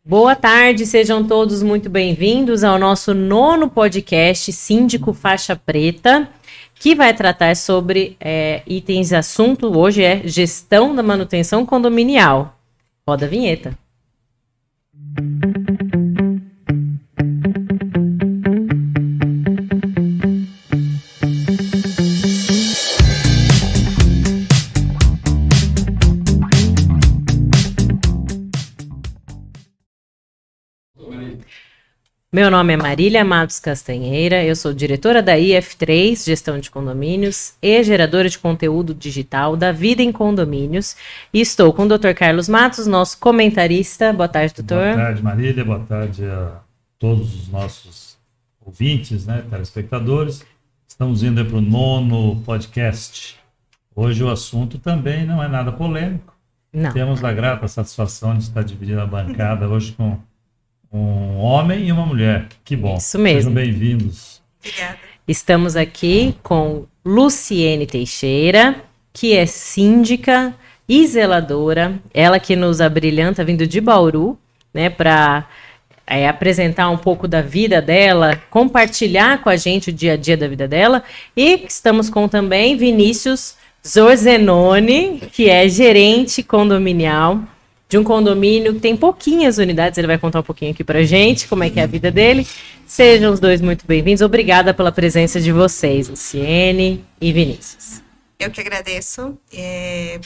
Boa tarde, sejam todos muito bem-vindos ao nosso 9º podcast Síndico Faixa Preta, que vai tratar sobre itens de assunto. Hoje é gestão da manutenção condominial. Roda a vinheta. Meu nome é Marília Matos Castanheira, eu sou diretora da IF3, Gestão de Condomínios, e geradora de conteúdo digital da Vida em Condomínios. E estou com o Dr. Carlos Matos, nosso comentarista. Boa tarde, doutor. Boa tarde, Marília. Boa tarde a todos os nossos ouvintes, telespectadores. Estamos indo para o 9º podcast. Hoje o assunto também não é nada polêmico. Não. Temos a grata satisfação de estar dividindo a bancada hoje com um homem e uma mulher. Que bom. Isso mesmo. Sejam bem-vindos. Obrigada. Estamos aqui com Luciene Teixeira, que é síndica e zeladora. Ela que nos abrilhanta, vindo de Bauru, para apresentar um pouco da vida dela, compartilhar com a gente o dia a dia da vida dela. E estamos com também Vinícius Zorzenoni, que é gerente condominial de um condomínio que tem pouquinhas unidades. Ele vai contar um pouquinho aqui pra gente como é que é a vida dele. Sejam os dois muito bem-vindos. Obrigada pela presença de vocês, Luciene e Vinícius. Eu que agradeço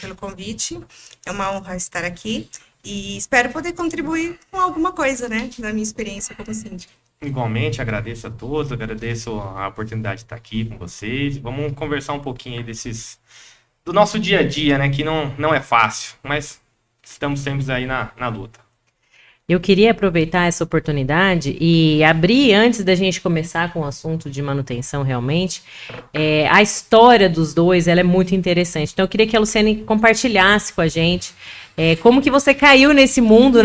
pelo convite. É uma honra estar aqui e espero poder contribuir com alguma coisa, da minha experiência como síndica. Igualmente, agradeço a todos, agradeço a oportunidade de estar aqui com vocês. Vamos conversar um pouquinho aí do nosso dia a dia, que não é fácil, mas estamos sempre aí na luta. Eu queria aproveitar essa oportunidade e abrir, antes da gente começar com o assunto de manutenção realmente, a história dos dois, ela é muito interessante. Então eu queria que a Luciene compartilhasse com a gente como que você caiu nesse mundo,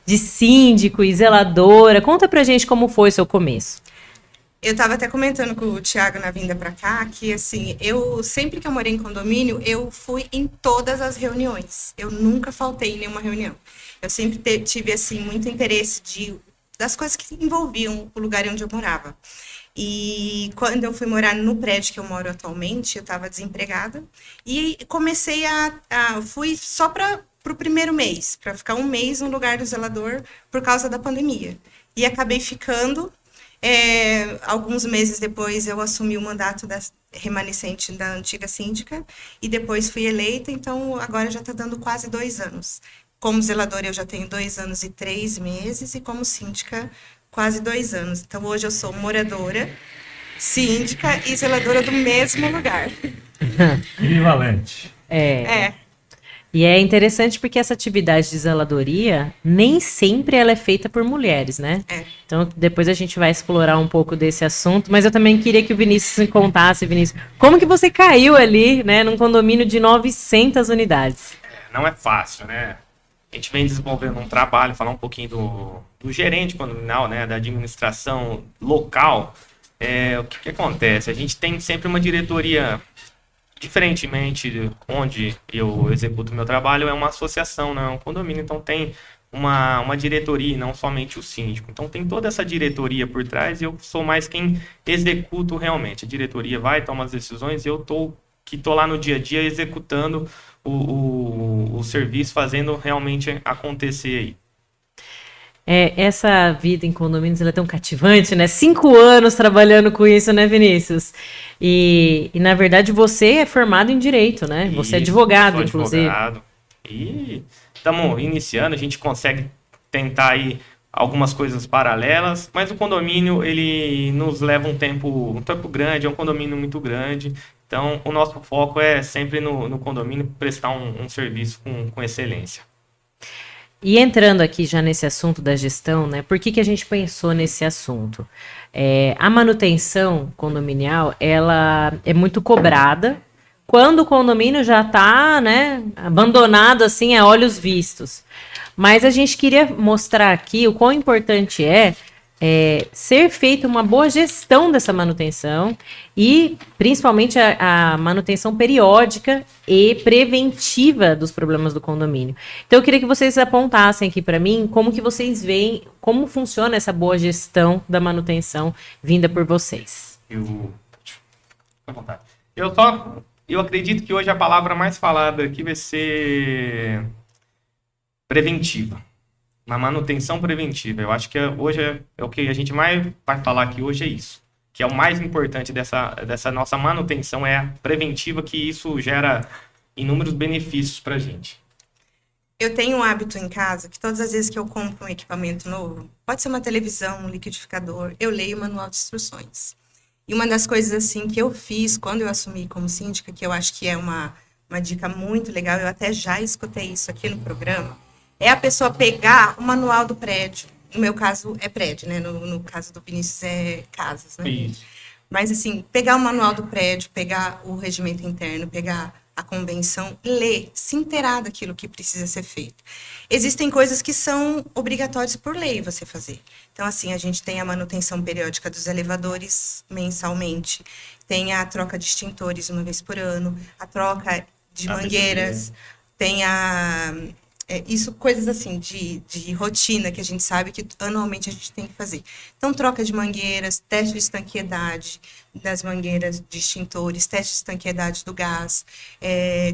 de síndico e zeladora. Conta pra gente como foi o seu começo. Eu estava até comentando com o Thiago na vinda para cá, que assim, sempre que eu morei em condomínio, eu fui em todas as reuniões. Eu nunca faltei em nenhuma reunião. Eu sempre tive, assim, muito interesse das coisas que envolviam o lugar onde eu morava. E quando eu fui morar no prédio que eu moro atualmente, eu estava desempregada. E comecei fui só para o primeiro mês, para ficar um mês no lugar do zelador por causa da pandemia. E acabei ficando. Alguns meses depois eu assumi o mandato remanescente da antiga síndica e depois fui eleita, então agora já está dando quase 2 anos. Como zeladora eu já tenho 2 anos e 3 meses e como síndica quase 2 anos. Então hoje eu sou moradora, síndica e zeladora do mesmo lugar. Equivalente. E é interessante porque essa atividade de zeladoria, nem sempre ela é feita por mulheres, Então, depois a gente vai explorar um pouco desse assunto, mas eu também queria que o Vinícius me contasse, Vinícius, como que você caiu ali, num condomínio de 900 unidades? Não é fácil, A gente vem desenvolvendo um trabalho, falar um pouquinho do gerente condominial, da administração local. O que acontece? A gente tem sempre uma diretoria. Diferentemente de onde eu executo meu trabalho, é uma associação, não é um condomínio, então tem uma diretoria, não somente o síndico. Então tem toda essa diretoria por trás e eu sou mais quem executo realmente. A diretoria vai, toma as decisões e eu tô lá no dia a dia executando o serviço, fazendo realmente acontecer aí. Essa vida em condomínios ela é tão cativante, 5 anos trabalhando com isso, Vinícius? E na verdade você é formado em Direito, Você é advogado, inclusive. Advogado. E estamos iniciando, a gente consegue tentar aí algumas coisas paralelas, mas o condomínio, ele nos leva um tempo grande, é um condomínio muito grande. Então, o nosso foco é sempre no condomínio prestar um serviço com excelência. E entrando aqui já nesse assunto da gestão, por que a gente pensou nesse assunto? A manutenção condominial, ela é muito cobrada quando o condomínio já está, abandonado assim a olhos vistos. Mas a gente queria mostrar aqui o quão importante é ser feita uma boa gestão dessa manutenção e principalmente a manutenção periódica e preventiva dos problemas do condomínio. Então eu queria que vocês apontassem aqui para mim como que vocês veem, como funciona essa boa gestão da manutenção vinda por vocês. À vontade. Eu acredito que hoje a palavra mais falada aqui vai ser preventiva. Uma manutenção preventiva. Eu acho que hoje é o que a gente mais vai falar aqui hoje é isso. Que é o mais importante dessa nossa manutenção é a preventiva, que isso gera inúmeros benefícios para a gente. Eu tenho um hábito em casa que todas as vezes que eu compro um equipamento novo, pode ser uma televisão, um liquidificador, eu leio o manual de instruções. E uma das coisas assim que eu fiz quando eu assumi como síndica, que eu acho que é uma dica muito legal, eu até já escutei isso aqui no programa, é a pessoa pegar o manual do prédio. No meu caso é prédio, né? No caso do Vinícius é casas, né? Isso. Mas assim, pegar o manual do prédio, pegar o regimento interno, pegar a convenção, ler, se inteirar daquilo que precisa ser feito. Existem coisas que são obrigatórias por lei você fazer. Então, assim, a gente tem a manutenção periódica dos elevadores mensalmente, tem a troca de extintores uma vez por ano, a troca de mangueiras, tem isso, coisas assim, de rotina que a gente sabe que anualmente a gente tem que fazer. Então, troca de mangueiras, teste de estanqueidade das mangueiras de extintores, teste de estanqueidade do gás.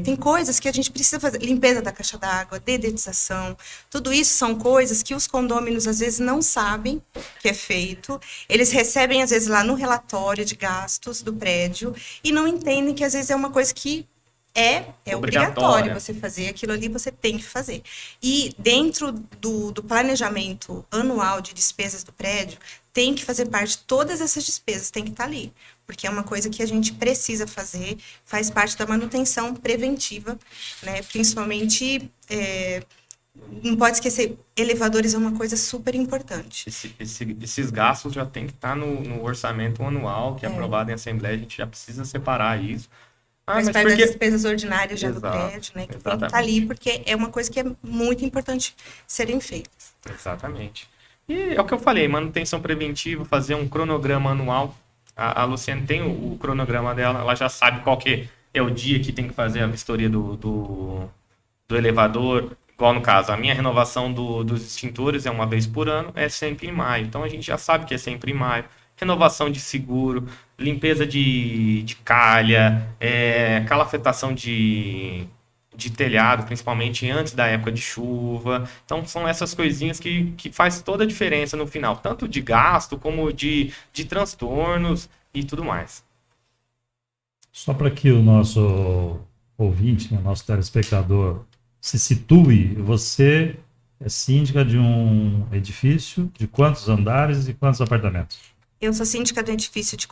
Tem coisas que a gente precisa fazer, limpeza da caixa d'água, dedetização. Tudo isso são coisas que os condôminos, às vezes, não sabem que é feito. Eles recebem, às vezes, lá no relatório de gastos do prédio e não entendem que, às vezes, é uma coisa que é obrigatório você fazer, aquilo ali você tem que fazer. E dentro do planejamento anual de despesas do prédio, tem que fazer parte, todas essas despesas tem que estar ali, porque é uma coisa que a gente precisa fazer, faz parte da manutenção preventiva, né? Principalmente, não pode esquecer, elevadores é uma coisa super importante. Esses gastos já tem que estar no orçamento anual, que é aprovado em Assembleia, a gente já precisa separar isso. Faz parte das despesas ordinárias já do prédio, né? Que exatamente. tem que estar ali, porque é uma coisa que é muito importante serem feitas. Exatamente. E é o que eu falei, manutenção preventiva, fazer um cronograma anual. A Luciane tem o cronograma dela, ela já sabe qual que é o dia que tem que fazer a vistoria do elevador. Igual no caso, a minha renovação dos extintores é uma vez por ano, é sempre em maio. Então a gente já sabe que é sempre em maio. Renovação de seguro, limpeza de calha, calafetação de telhado, principalmente antes da época de chuva. Então, são essas coisinhas que faz toda a diferença no final, tanto de gasto como de transtornos e tudo mais. Só para que o nosso ouvinte, o nosso telespectador se situe, você é síndica de um edifício de quantos andares e quantos apartamentos? Eu sou síndica do edifício de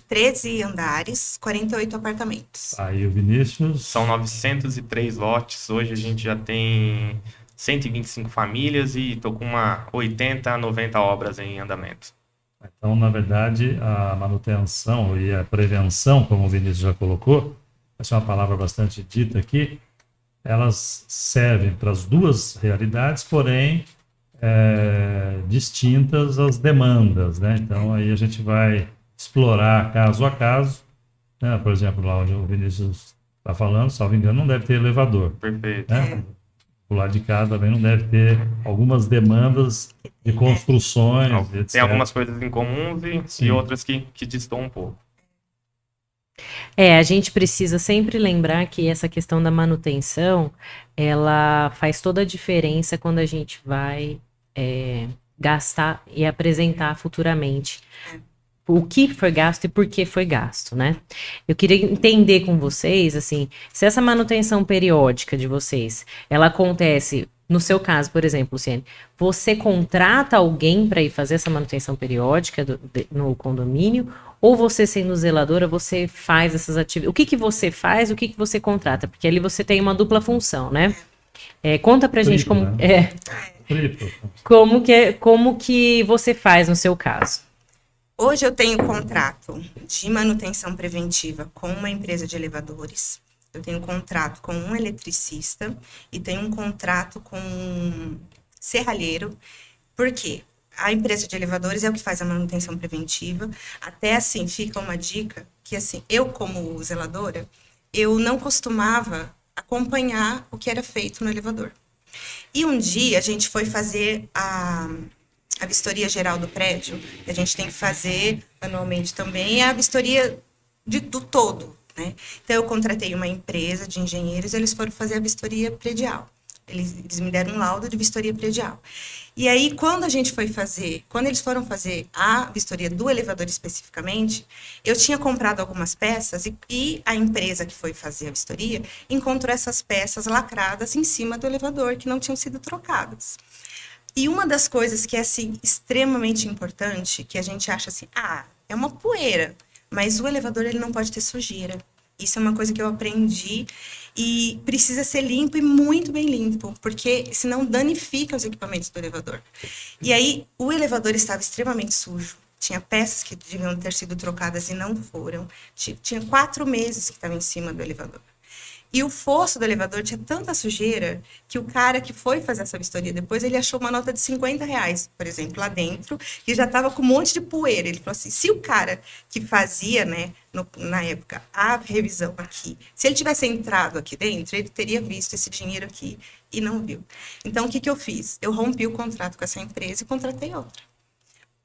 13 andares, 48 apartamentos. Aí o Vinícius... São 903 lotes, hoje a gente já tem 125 famílias e estou com 80 a 90 obras em andamento. Então, na verdade, a manutenção e a prevenção, como o Vinícius já colocou, essa é uma palavra bastante dita aqui, elas servem para as duas realidades, porém... distintas as demandas, né? Então aí a gente vai explorar caso a caso, né? Por exemplo, lá onde o Vinícius está falando, salvo engano, não deve ter elevador. Perfeito. Né? O lado de cá também não deve ter algumas demandas de construções, etc. Tem algumas coisas em comuns e outras que destoam um pouco. A gente precisa sempre lembrar que essa questão da manutenção, ela faz toda a diferença quando a gente vai gastar e apresentar futuramente o que foi gasto e por que foi gasto, né? Eu queria entender com vocês, assim, se essa manutenção periódica de vocês, ela acontece, no seu caso, por exemplo, Luciane, você contrata alguém para ir fazer essa manutenção periódica no condomínio, ou você, sendo zeladora, você faz essas atividades? O que você faz, o que você contrata? Porque ali você tem uma dupla função, né? Conta pra gente como... Né? Como que você faz no seu caso? Hoje eu tenho contrato de manutenção preventiva com uma empresa de elevadores. Eu tenho contrato com um eletricista e tenho um contrato com um serralheiro. Por quê? a empresa de elevadores é o que faz a manutenção preventiva. Até assim, fica uma dica que assim, eu como zeladora, eu não costumava acompanhar o que era feito no elevador. E um dia a gente foi fazer a vistoria geral do prédio, a gente tem que fazer anualmente também a vistoria do todo, né? Então eu contratei uma empresa de engenheiros, eles foram fazer a vistoria predial. Eles me deram um laudo de vistoria predial. E aí, quando eles foram fazer a vistoria do elevador especificamente, eu tinha comprado algumas peças e a empresa que foi fazer a vistoria encontrou essas peças lacradas em cima do elevador, que não tinham sido trocadas. E uma das coisas que é, assim, extremamente importante, que a gente acha assim, é uma poeira, mas o elevador, ele não pode ter sujeira. Isso é uma coisa que eu aprendi e precisa ser limpo e muito bem limpo, porque senão danifica os equipamentos do elevador. E aí, o elevador estava extremamente sujo. Tinha peças que deviam ter sido trocadas e não foram. Tinha 4 meses que estava em cima do elevador. E o fosso do elevador tinha tanta sujeira que o cara que foi fazer essa vistoria depois, ele achou uma nota de R$50, por exemplo, lá dentro, e já estava com um monte de poeira. Ele falou assim, se o cara que fazia, né, na época, a revisão aqui, se ele tivesse entrado aqui dentro, ele teria visto esse dinheiro aqui e não viu. Então, o que eu fiz? Eu rompi o contrato com essa empresa e contratei outra.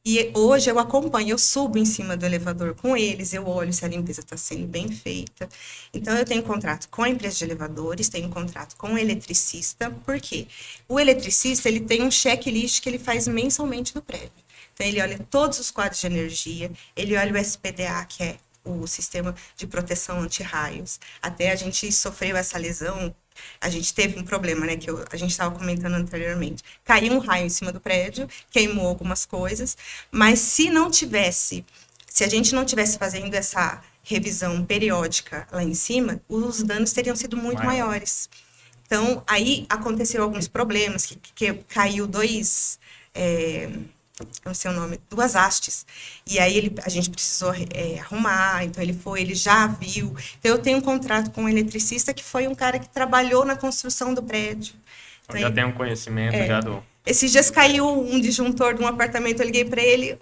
E hoje eu acompanho, eu subo em cima do elevador com eles, eu olho se a limpeza está sendo bem feita. Então, eu tenho contrato com a empresa de elevadores, tenho contrato com o eletricista, por quê? O eletricista, ele tem um checklist que ele faz mensalmente no prédio. Então, ele olha todos os quadros de energia, ele olha o SPDA, que é o sistema de proteção anti-raios. Até a gente sofreu essa lesão, a gente teve um problema, né, que a gente estava comentando anteriormente. Caiu um raio em cima do prédio, queimou algumas coisas, mas se a gente não tivesse fazendo essa revisão periódica lá em cima, os danos teriam sido muito maiores. Então, aí aconteceu alguns problemas, que caiu não sei o nome, 2 hastes. E aí a gente precisou arrumar, então ele já viu. Então eu tenho um contrato com um eletricista que foi um cara que trabalhou na construção do prédio. Então, já tem um conhecimento já do... Esses dias caiu um disjuntor de um apartamento, eu liguei para ele,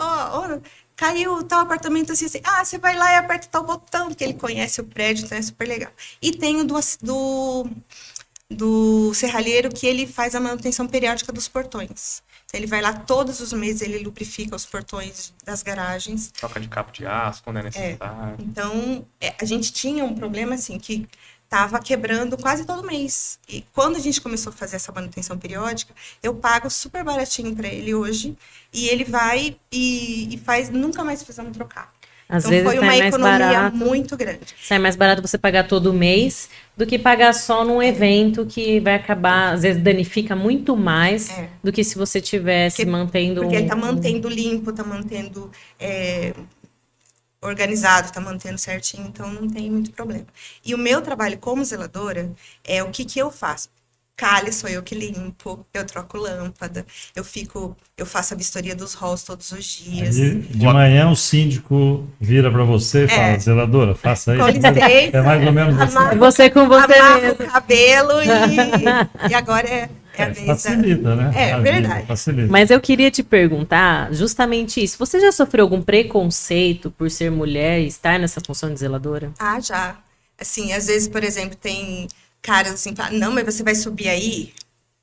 caiu tal apartamento assim, você vai lá e aperta tal botão, porque ele conhece o prédio, então é super legal. E tem o do serralheiro, que ele faz a manutenção periódica dos portões. Então, ele vai lá todos os meses, ele lubrifica os portões das garagens. Troca de cabo de aço quando é necessário. Então, a gente tinha um problema assim, que estava quebrando quase todo mês. E quando a gente começou a fazer essa manutenção periódica, eu pago super baratinho para ele hoje, e ele vai e faz, nunca mais precisamos trocar. Às então vezes foi uma economia barato, muito grande. Sai mais barato você pagar todo mês do que pagar só num evento que vai acabar, às vezes danifica muito mais do que se você tivesse mantendo... Porque ele está mantendo limpo, está mantendo organizado, está mantendo certinho, então não tem muito problema. E o meu trabalho como zeladora é o que eu faço. Calha sou eu que limpo, eu troco lâmpada, eu faço a vistoria dos halls todos os dias. Aí, de manhã o síndico vira para você e fala, zeladora, faça isso. Com licença, É mais ou menos assim. Você com você amarro mesmo. o cabelo e agora é a vez facilita, né? É verdade. Facilita. Mas eu queria te perguntar justamente isso. Você já sofreu algum preconceito por ser mulher e estar nessa função de zeladora? Já. Assim, às vezes, por exemplo, tem caras assim, não, mas você vai subir aí?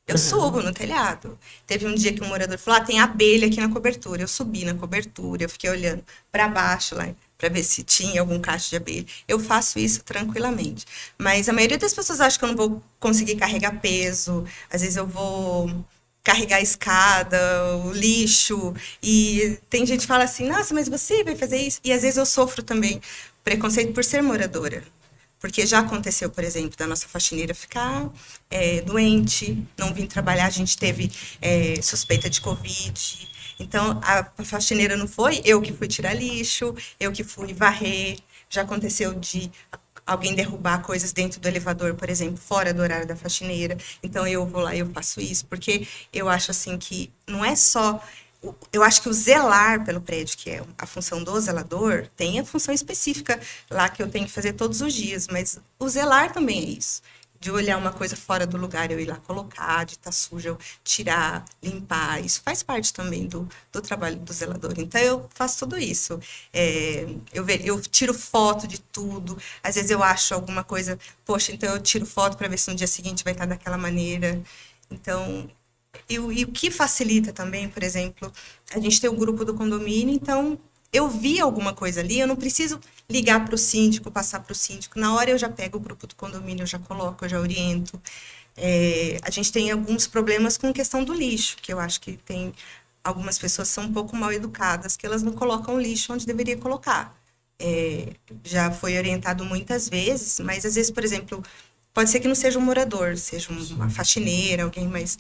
Eu subo no telhado. Teve um dia que um morador falou, tem abelha aqui na cobertura. Eu subi na cobertura, eu fiquei olhando para baixo lá, para ver se tinha algum cacho de abelha. Eu faço isso tranquilamente. Mas a maioria das pessoas acha que eu não vou conseguir carregar peso. Às vezes eu vou carregar a escada, o lixo. E tem gente que fala assim, nossa, mas você vai fazer isso? E às vezes eu sofro também preconceito por ser moradora. Porque já aconteceu, por exemplo, da nossa faxineira ficar doente, não vir trabalhar, a gente teve suspeita de Covid. Então, a faxineira não foi, eu que fui tirar lixo, eu que fui varrer. Já aconteceu de alguém derrubar coisas dentro do elevador, por exemplo, fora do horário da faxineira. Então, eu vou lá e eu faço isso, porque eu acho assim que não é só... Eu acho que o zelar pelo prédio, que é a função do zelador, tem a função específica lá que eu tenho que fazer todos os dias, mas o zelar também é isso. de olhar uma coisa fora do lugar, eu ir lá colocar, de estar suja, eu tirar, limpar. Isso faz parte também do trabalho do zelador. Então, eu faço tudo isso. Eu tiro foto de tudo. Às vezes eu acho alguma coisa, poxa, então eu tiro foto para ver se no dia seguinte vai estar daquela maneira. Então, e o que facilita também, por exemplo, a gente tem o grupo do condomínio, então eu vi alguma coisa ali, eu não preciso ligar para o síndico, passar para o síndico. Na hora eu já pego o grupo do condomínio, eu já coloco, eu já oriento. A gente tem alguns problemas com questão do lixo, que eu acho que tem algumas pessoas que são um pouco mal educadas, que elas não colocam o lixo onde deveria colocar. Já foi orientado muitas vezes, mas às vezes, por exemplo, pode ser que não seja um morador, seja uma faxineira, alguém, mas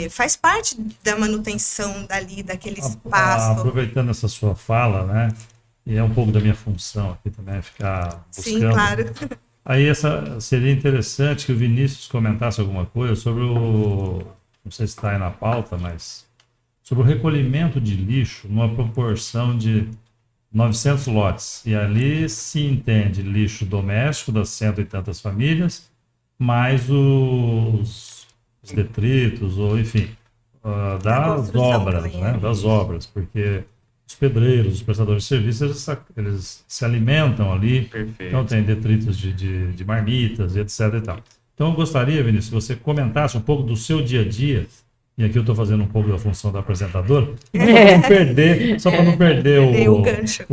faz parte da manutenção dali, daquele espaço. Aproveitando essa sua fala, né? E é um pouco da minha função aqui também, ficar buscando. Sim, claro. Aí seria interessante que o Vinícius comentasse alguma coisa sobre não sei se está aí na pauta, mas sobre o recolhimento de lixo numa proporção de 900 lotes. E ali se entende lixo doméstico das 100 e tantas famílias, mais os detritos, ou enfim, das obras, também, né? Das obras, porque os pedreiros, os prestadores de serviços, eles se alimentam ali. Perfeito. Então tem detritos de marmitas, etc. e tal. Então eu gostaria, Vinícius, se você comentasse um pouco do seu dia a dia, e aqui eu estou fazendo um pouco da função do apresentador, só para não perder o gancho.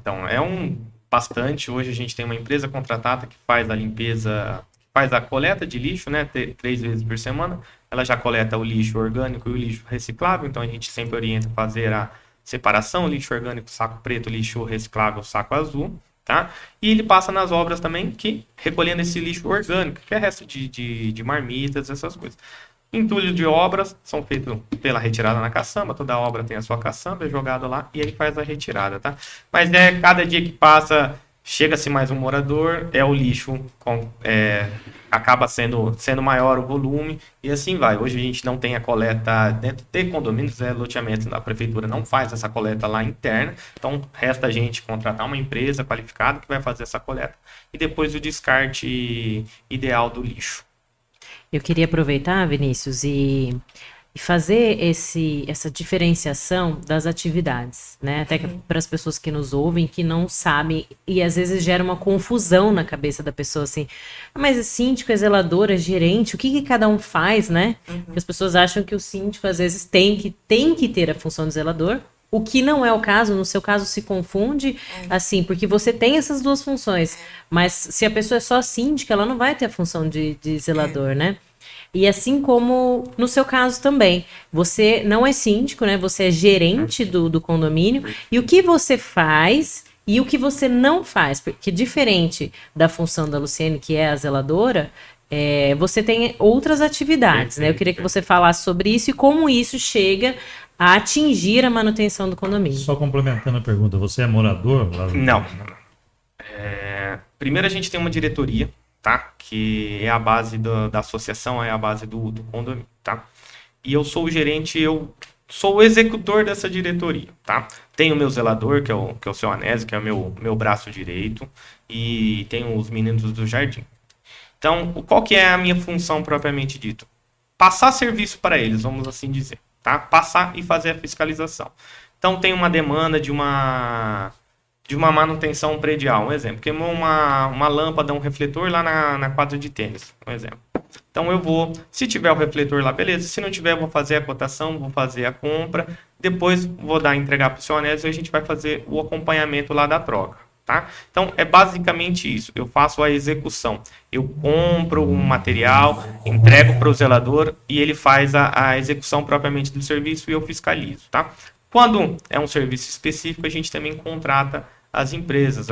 Então, bastante. Hoje a gente tem uma empresa contratada que faz a limpeza, faz a coleta de lixo, né, 3 vezes por semana. Ela já coleta o lixo orgânico e o lixo reciclável, então a gente sempre orienta a fazer a separação, lixo orgânico, saco preto, lixo reciclável, saco azul, tá? E ele passa nas obras também, recolhendo esse lixo orgânico, que é resto de marmitas, essas coisas. Entulhos de obras são feitos pela retirada na caçamba, toda obra tem a sua caçamba, é jogado lá e ele faz a retirada, tá? Mas cada dia que passa, chega-se mais um morador, o lixo acaba sendo maior o volume e assim vai. Hoje a gente não tem a coleta dentro de condomínios, loteamentos, a prefeitura não faz essa coleta lá interna, então resta a gente contratar uma empresa qualificada que vai fazer essa coleta e depois o descarte ideal do lixo. Eu queria aproveitar, Vinícius, e fazer essa diferenciação das atividades, né? Até para as pessoas que nos ouvem, que não sabem, e às vezes gera uma confusão na cabeça da pessoa, assim, mas é síndico, é zelador, é gerente, o que cada um faz, né? Porque as pessoas acham que o síndico, às vezes, tem que ter a função de zelador, o que não é o caso, no seu caso se confunde, assim, porque você tem essas duas funções, mas se a pessoa é só síndica, ela não vai ter a função de zelador, né? E assim como no seu caso também, você não é síndico, né? Você é gerente do condomínio, e o que você faz e o que você não faz, porque diferente da função da Luciene, que é a zeladora, você tem outras atividades, né? Eu queria que você falasse sobre isso e como isso chega a atingir a manutenção do condomínio. Só complementando a pergunta, você é morador? Não. Primeiro a gente tem uma diretoria, tá? Que é a base da associação, é a base do condomínio, tá? E eu sou o gerente, eu sou o executor dessa diretoria, tá? Tenho o meu zelador, que é o seu Anésio, que é o meu braço direito, e tenho os meninos do jardim. Então, qual que é a minha função propriamente dito? Passar serviço para eles, vamos assim dizer, tá? Passar e fazer a fiscalização. Então, tem uma demanda de uma manutenção predial, um exemplo. Queimou uma lâmpada, um refletor lá na quadra de tênis, um exemplo. Então eu vou, se tiver o refletor lá, beleza. Se não tiver, eu vou fazer a cotação, vou fazer a compra. Depois vou entregar para o seu Anésio e a gente vai fazer o acompanhamento lá da troca, tá? Então é basicamente isso. Eu faço a execução. Eu compro um material, entrego para o zelador e ele faz a execução propriamente do serviço e eu fiscalizo, tá? Quando é um serviço específico, a gente também contrata as empresas.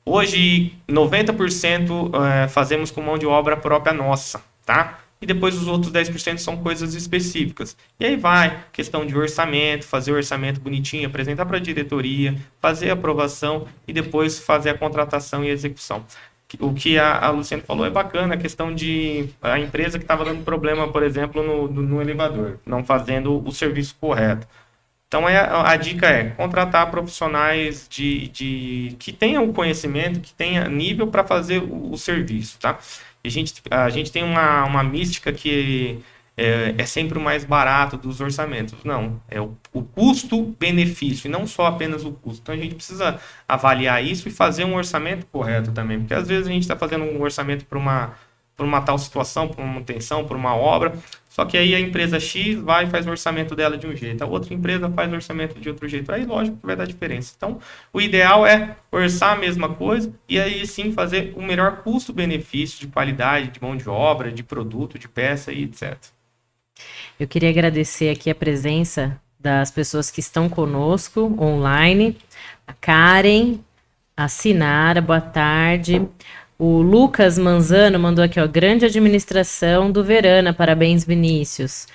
Hoje, 90% fazemos com mão de obra própria nossa, tá? E depois os outros 10% são coisas específicas. E aí vai, questão de orçamento, fazer o orçamento bonitinho, apresentar para a diretoria, fazer a aprovação e depois fazer a contratação e execução. O que a Luciane falou é bacana, a questão de a empresa que estava dando problema, por exemplo, no elevador, não fazendo o serviço correto. Então, a dica é contratar profissionais que tenham o conhecimento, que tenham nível para fazer o serviço, tá? A gente tem uma mística que é sempre o mais barato dos orçamentos. Não, é o custo-benefício, e não só apenas o custo. Então, a gente precisa avaliar isso e fazer um orçamento correto também, porque às vezes a gente está fazendo um orçamento para uma tal situação, para uma manutenção, para uma obra, só que aí a empresa X vai e faz o orçamento dela de um jeito, a outra empresa faz o orçamento de outro jeito, aí lógico que vai dar diferença. Então, o ideal é orçar a mesma coisa e aí sim fazer o melhor custo-benefício de qualidade, de mão de obra, de produto, de peça e etc. Eu queria agradecer aqui a presença das pessoas que estão conosco online, a Karen, a Sinara, boa tarde. O Lucas Manzano mandou aqui, ó, grande administração do Verana, parabéns, Vinícius.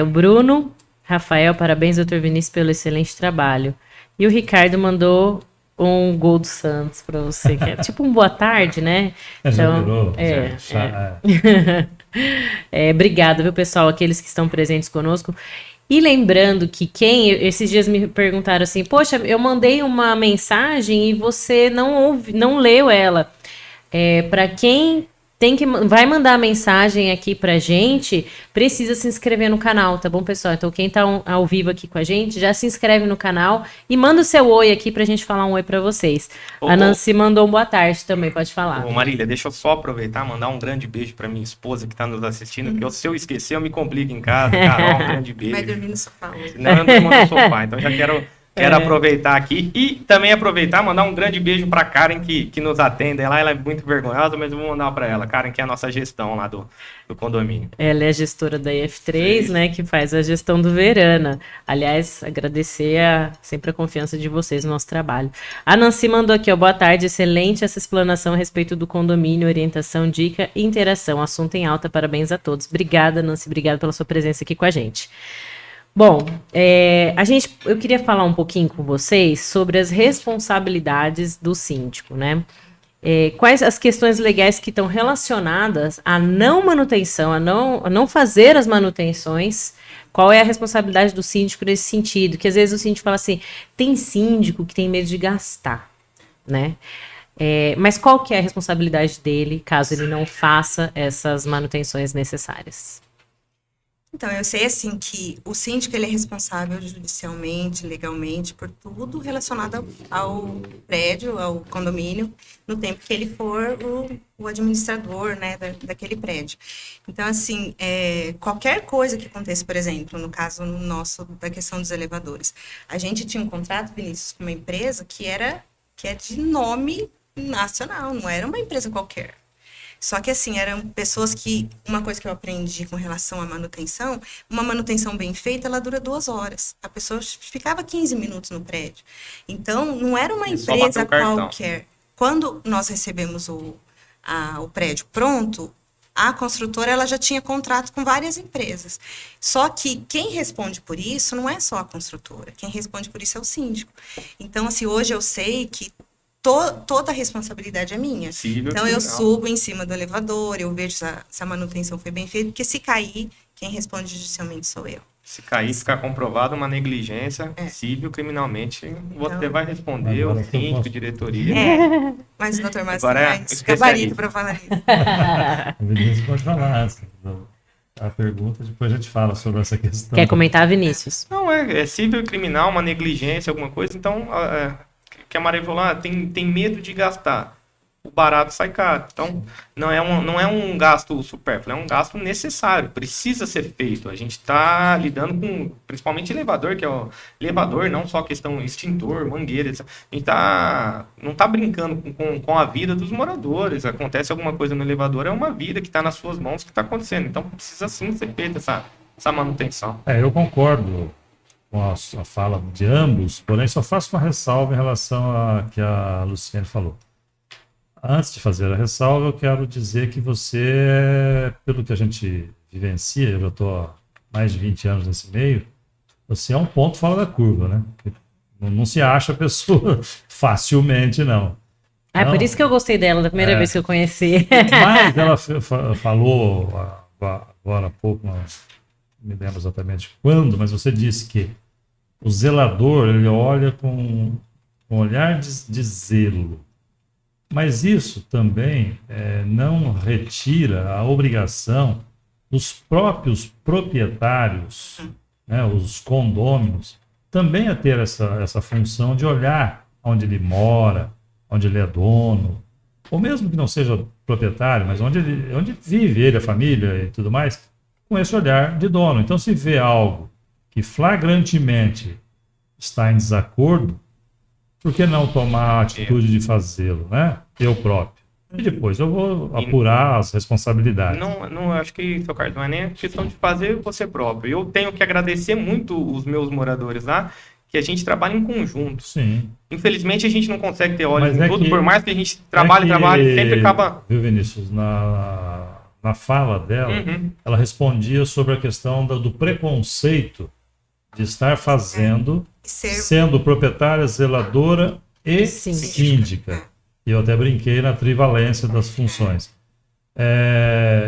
O Bruno Rafael, parabéns, doutor Vinícius, pelo excelente trabalho. E o Ricardo mandou um gol do Santos para você, que é tipo um boa tarde, né? Então, obrigado, viu, pessoal, aqueles que estão presentes conosco. E lembrando que esses dias me perguntaram assim, poxa, eu mandei uma mensagem e você não leu ela. Para quem vai mandar a mensagem aqui pra gente, precisa se inscrever no canal, tá bom, pessoal? Então, quem tá ao vivo aqui com a gente, já se inscreve no canal e manda o seu oi aqui pra gente falar um oi pra vocês. A Nancy mandou um boa tarde também, pode falar. Marília, deixa eu só aproveitar, mandar um grande beijo pra minha esposa que tá nos assistindo, porque se eu esquecer, eu me complico em casa. Carol, um grande beijo. Vai dormir no sofá hoje. Não, eu durmo no sofá, então já quero aproveitar aqui e também mandar um grande beijo para Karen que nos atende lá. Ela é muito vergonhosa, mas eu vou mandar para ela. Karen, que é a nossa gestão lá do condomínio. Ela é a gestora da IF3, né, que faz a gestão do Verana. Aliás, agradecer sempre a confiança de vocês no nosso trabalho. A Nancy mandou aqui, ó, boa tarde, excelente essa explanação a respeito do condomínio, orientação, dica e interação. Assunto em alta, parabéns a todos. Obrigada, Nancy, obrigada pela sua presença aqui com a gente. Bom, eu queria falar um pouquinho com vocês sobre as responsabilidades do síndico, né? Quais as questões legais que estão relacionadas à não manutenção, a não fazer as manutenções. Qual é a responsabilidade do síndico nesse sentido? Que às vezes o síndico fala assim, tem síndico que tem medo de gastar, né? Mas qual que é a responsabilidade dele caso ele não faça essas manutenções necessárias? Então, eu sei, assim, que o síndico, ele é responsável judicialmente, legalmente, por tudo relacionado ao prédio, ao condomínio, no tempo que ele for o administrador, né, daquele prédio. Então, assim, qualquer coisa que aconteça, por exemplo, no caso nosso, da questão dos elevadores, a gente tinha um contrato, Vinícius, com uma empresa que é de nome nacional, não era uma empresa qualquer. Só que, assim, eram pessoas que... Uma coisa que eu aprendi com relação à manutenção, uma manutenção bem feita, ela dura 2 horas. A pessoa ficava 15 minutos no prédio. Então, não era uma empresa qualquer. Quando nós recebemos o prédio pronto, a construtora ela já tinha contrato com várias empresas. Só que quem responde por isso não é só a construtora. Quem responde por isso é o síndico. Então, assim, hoje eu sei que toda a responsabilidade é minha. Sim, então, eu subo em cima do elevador, eu vejo se a manutenção foi bem feita, porque se cair, quem responde judicialmente sou eu. Se cair, ficar comprovada uma negligência civil, criminalmente, você vai responder, o síndico, diretoria. Mas o doutor Márcio tem mais gabarito para falar isso. O Vinícius pode falar a pergunta, depois a gente fala sobre essa questão. Quer comentar, Vinícius? Não, é civil e criminal, uma negligência, alguma coisa, então... que a Maria falou, tem medo de gastar. O barato sai caro. Então, não é um gasto supérfluo, é um gasto necessário. Precisa ser feito. A gente está lidando com, principalmente elevador, que é o elevador, não só questão extintor, mangueira, etc. A gente não está brincando com a vida dos moradores. Acontece alguma coisa no elevador, é uma vida que está nas suas mãos que está acontecendo. Então, precisa sim ser feita essa manutenção. Eu concordo com a fala de ambos, porém só faço uma ressalva em relação a que a Luciene falou. Antes de fazer a ressalva, eu quero dizer que você, pelo que a gente vivencia, eu já estou há mais de 20 anos nesse meio, você é um ponto fora da curva, né? Não se acha a pessoa facilmente, não. É por isso que eu gostei dela, da primeira vez que eu conheci. Mas ela falou agora há pouco, não me lembro exatamente quando, mas você disse que o zelador, ele olha com um olhar de zelo. Mas isso também não retira a obrigação dos próprios proprietários, né, os condôminos, também a ter essa função de olhar onde ele mora, onde ele é dono, ou mesmo que não seja proprietário, mas onde vive ele, a família e tudo mais, com esse olhar de dono. Então, se vê algo que flagrantemente está em desacordo, por que não tomar a atitude de fazê-lo, né? Eu próprio. E depois eu vou apurar as responsabilidades. Não, acho que, seu Carlos, não é nem questão de fazer você próprio. Eu tenho que agradecer muito os meus moradores lá, que a gente trabalha em conjunto. Sim. Infelizmente, a gente não consegue ter olhos Mas em é tudo, que- por mais que a gente trabalhe, sempre acaba... Viu, Vinícius, na fala dela, Uhum. ela respondia sobre a questão do preconceito de estar fazendo, sendo proprietária, zeladora e Sim. síndica. E eu até brinquei na trivalência das funções.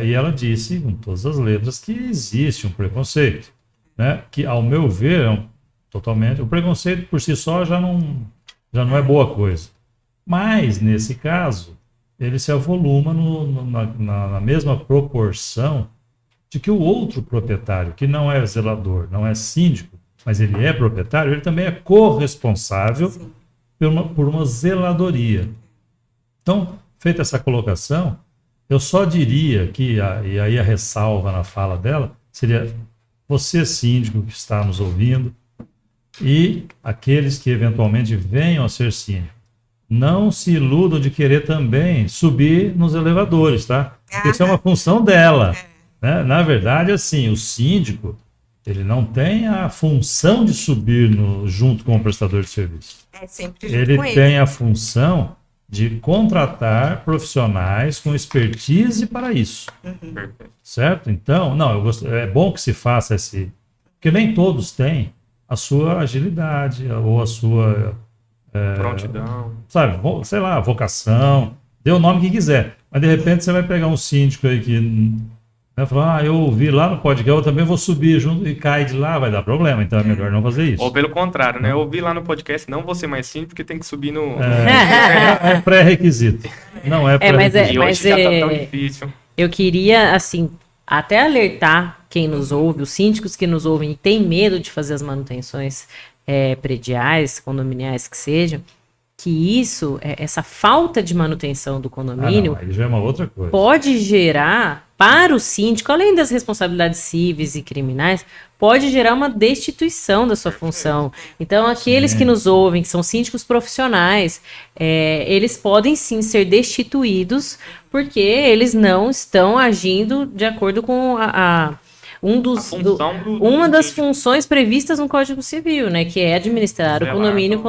E ela disse, com todas as letras, que existe um preconceito, né? Que, ao meu ver, totalmente, o preconceito por si só já não é boa coisa. Mas, nesse caso, ele se avoluma na mesma proporção de que o outro proprietário, que não é zelador, não é síndico, mas ele é proprietário, ele também é corresponsável por uma zeladoria. Então, feita essa colocação, eu só diria que, e aí a ressalva na fala dela, seria você, síndico, que está nos ouvindo, e aqueles que eventualmente venham a ser síndico, não se iludam de querer também subir nos elevadores, tá? Porque isso é uma função dela, né? Na verdade, assim, o síndico, ele não tem a função de subir junto com o prestador de serviço. Sempre junto Ele com ele. tem a função de contratar profissionais com expertise para isso, Perfeito. certo? Então, é bom que se faça porque nem todos têm a sua agilidade ou a sua, Prontidão. sabe, sei lá, vocação, dê o nome que quiser. Mas, de repente, você vai pegar um síndico aí que vai falar, eu ouvi lá no podcast, eu também vou subir junto e cai de lá, vai dar problema, então é melhor não fazer isso. Ou pelo contrário, né? Eu ouvi lá no podcast, não vou ser mais síndico, porque tem que subir no... É pré-requisito. Não é pré-requisito. E hoje já tá tão difícil. Eu queria, assim, até alertar quem nos ouve, os síndicos que nos ouvem e têm medo de fazer as manutenções prediais, condominiais que sejam, que essa falta de manutenção do condomínio Aí já é uma outra coisa. pode gerar para o síndico, além das responsabilidades cíveis e criminais, pode gerar uma destituição da sua função. Então, aqueles que nos ouvem, que são síndicos profissionais, eles podem sim ser destituídos porque eles não estão agindo de acordo com uma das funções previstas no Código Civil, né, que é administrar o condomínio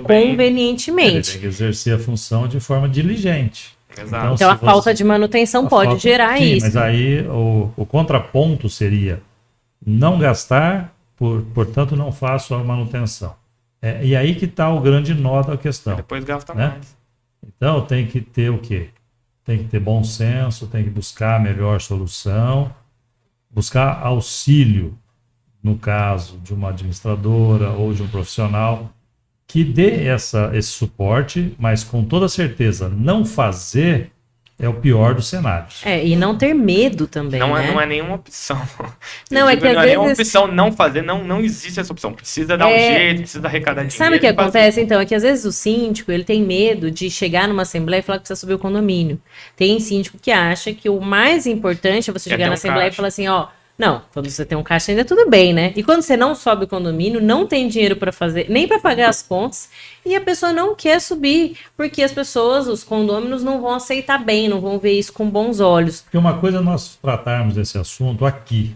convenientemente. Ele tem que exercer a função de forma diligente. Exato. Então, a falta de manutenção pode gerar isso. Mas aí o contraponto seria não gastar, portanto não faço a manutenção. E aí que está o grande nó da questão. Depois gasta né? mais. Então tem que ter o quê? Tem que ter bom senso, tem que buscar a melhor solução, buscar auxílio, no caso de uma administradora ou de um profissional, que dê esse suporte, mas com toda certeza não fazer é o pior dos cenários. E não ter medo também, Não, né? não é nenhuma opção. Não, é que às não é nenhuma vezes... opção não fazer, não existe essa opção. Precisa dar um jeito, precisa arrecadar dinheiro. Sabe o que e fazer. acontece, então? É que às vezes o síndico, ele tem medo de chegar numa assembleia e falar que precisa subir o condomínio. Tem síndico que acha que o mais importante é você chegar ter na um assembleia e caixa. falar assim, ó, não, quando você tem um caixa ainda tudo bem, né? E quando você não sobe o condomínio, não tem dinheiro para fazer, nem para pagar as contas, e a pessoa não quer subir, porque as pessoas, os condôminos, não vão aceitar bem, não vão ver isso com bons olhos. Porque uma coisa é nós tratarmos desse assunto aqui,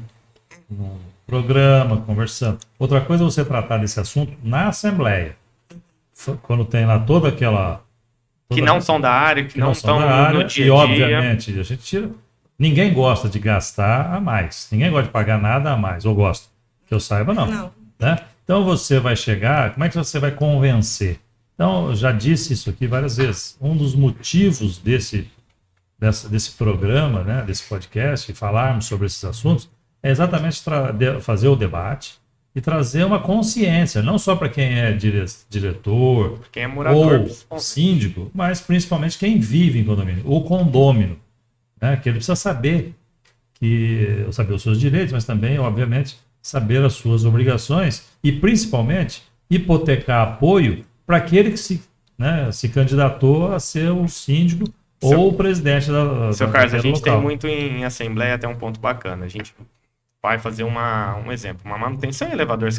no programa, conversando. Outra coisa é você tratar desse assunto na assembleia. Quando tem lá toda aquela... Que não são da área, que não estão da área, no dia a e dia. obviamente a gente tira... Ninguém gosta de gastar a mais. Ninguém gosta de pagar nada a mais. Ou gosta? Que eu saiba, não. Não. Né? Então você vai chegar... Como é que você vai convencer? Então, eu já disse isso aqui várias vezes. Um dos motivos desse programa, né, desse podcast, e falarmos sobre esses assuntos, é exatamente fazer o debate, e trazer uma consciência, não só para quem é diretor Quem é morador, ou principalmente. síndico, mas principalmente quem vive em condomínio, o condômino, né? Que ele precisa saber saber os seus direitos, mas também, obviamente, saber as suas obrigações e, principalmente, hipotecar apoio para aquele que se candidatou a ser o síndico ou o presidente Seu da Carlos, a gente local. tem muito em assembleia até um ponto bacana. A gente vai fazer um exemplo, uma manutenção em elevador. A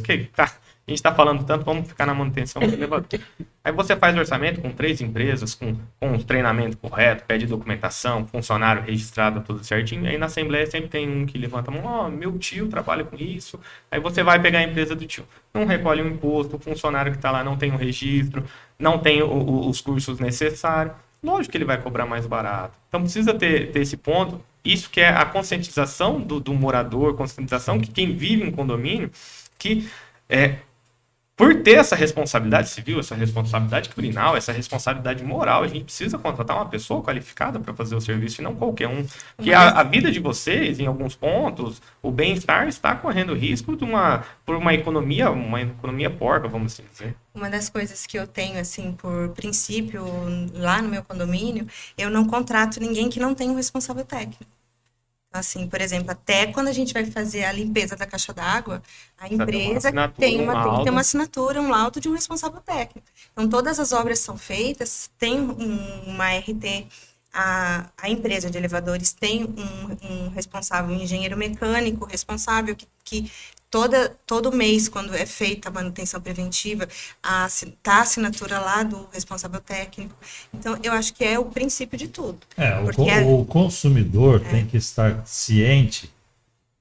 gente está falando tanto, vamos ficar na manutenção do elevador. Aí você faz orçamento com 3 empresas, com um treinamento correto, pede documentação, funcionário registrado, tudo certinho. Aí na assembleia sempre tem um que levanta a mão, meu tio trabalha com isso. Aí você vai pegar a empresa do tio. Não recolhe o imposto, o funcionário que está lá não tem o registro, não tem os cursos necessários. Lógico que ele vai cobrar mais barato. Então precisa ter esse ponto. Isso que é a conscientização do morador, conscientização que quem vive em condomínio, que por ter essa responsabilidade civil, essa responsabilidade criminal, essa responsabilidade moral, a gente precisa contratar uma pessoa qualificada para fazer o serviço e não qualquer um. Porque a vida de vocês, em alguns pontos, o bem-estar está correndo risco por uma economia porca, vamos assim dizer. Uma das coisas que eu tenho, assim, por princípio, lá no meu condomínio, eu não contrato ninguém que não tenha um responsável técnico. Assim, por exemplo, até quando a gente vai fazer a limpeza da caixa d'água, a empresa tem que ter uma assinatura, um laudo de um responsável técnico. Então, todas as obras são feitas, tem uma RT, a empresa de elevadores tem um responsável, um engenheiro mecânico responsável que todo mês, quando é feita a manutenção preventiva, tá a assinatura lá do responsável técnico. Então, eu acho que é o princípio de tudo. O consumidor tem que estar ciente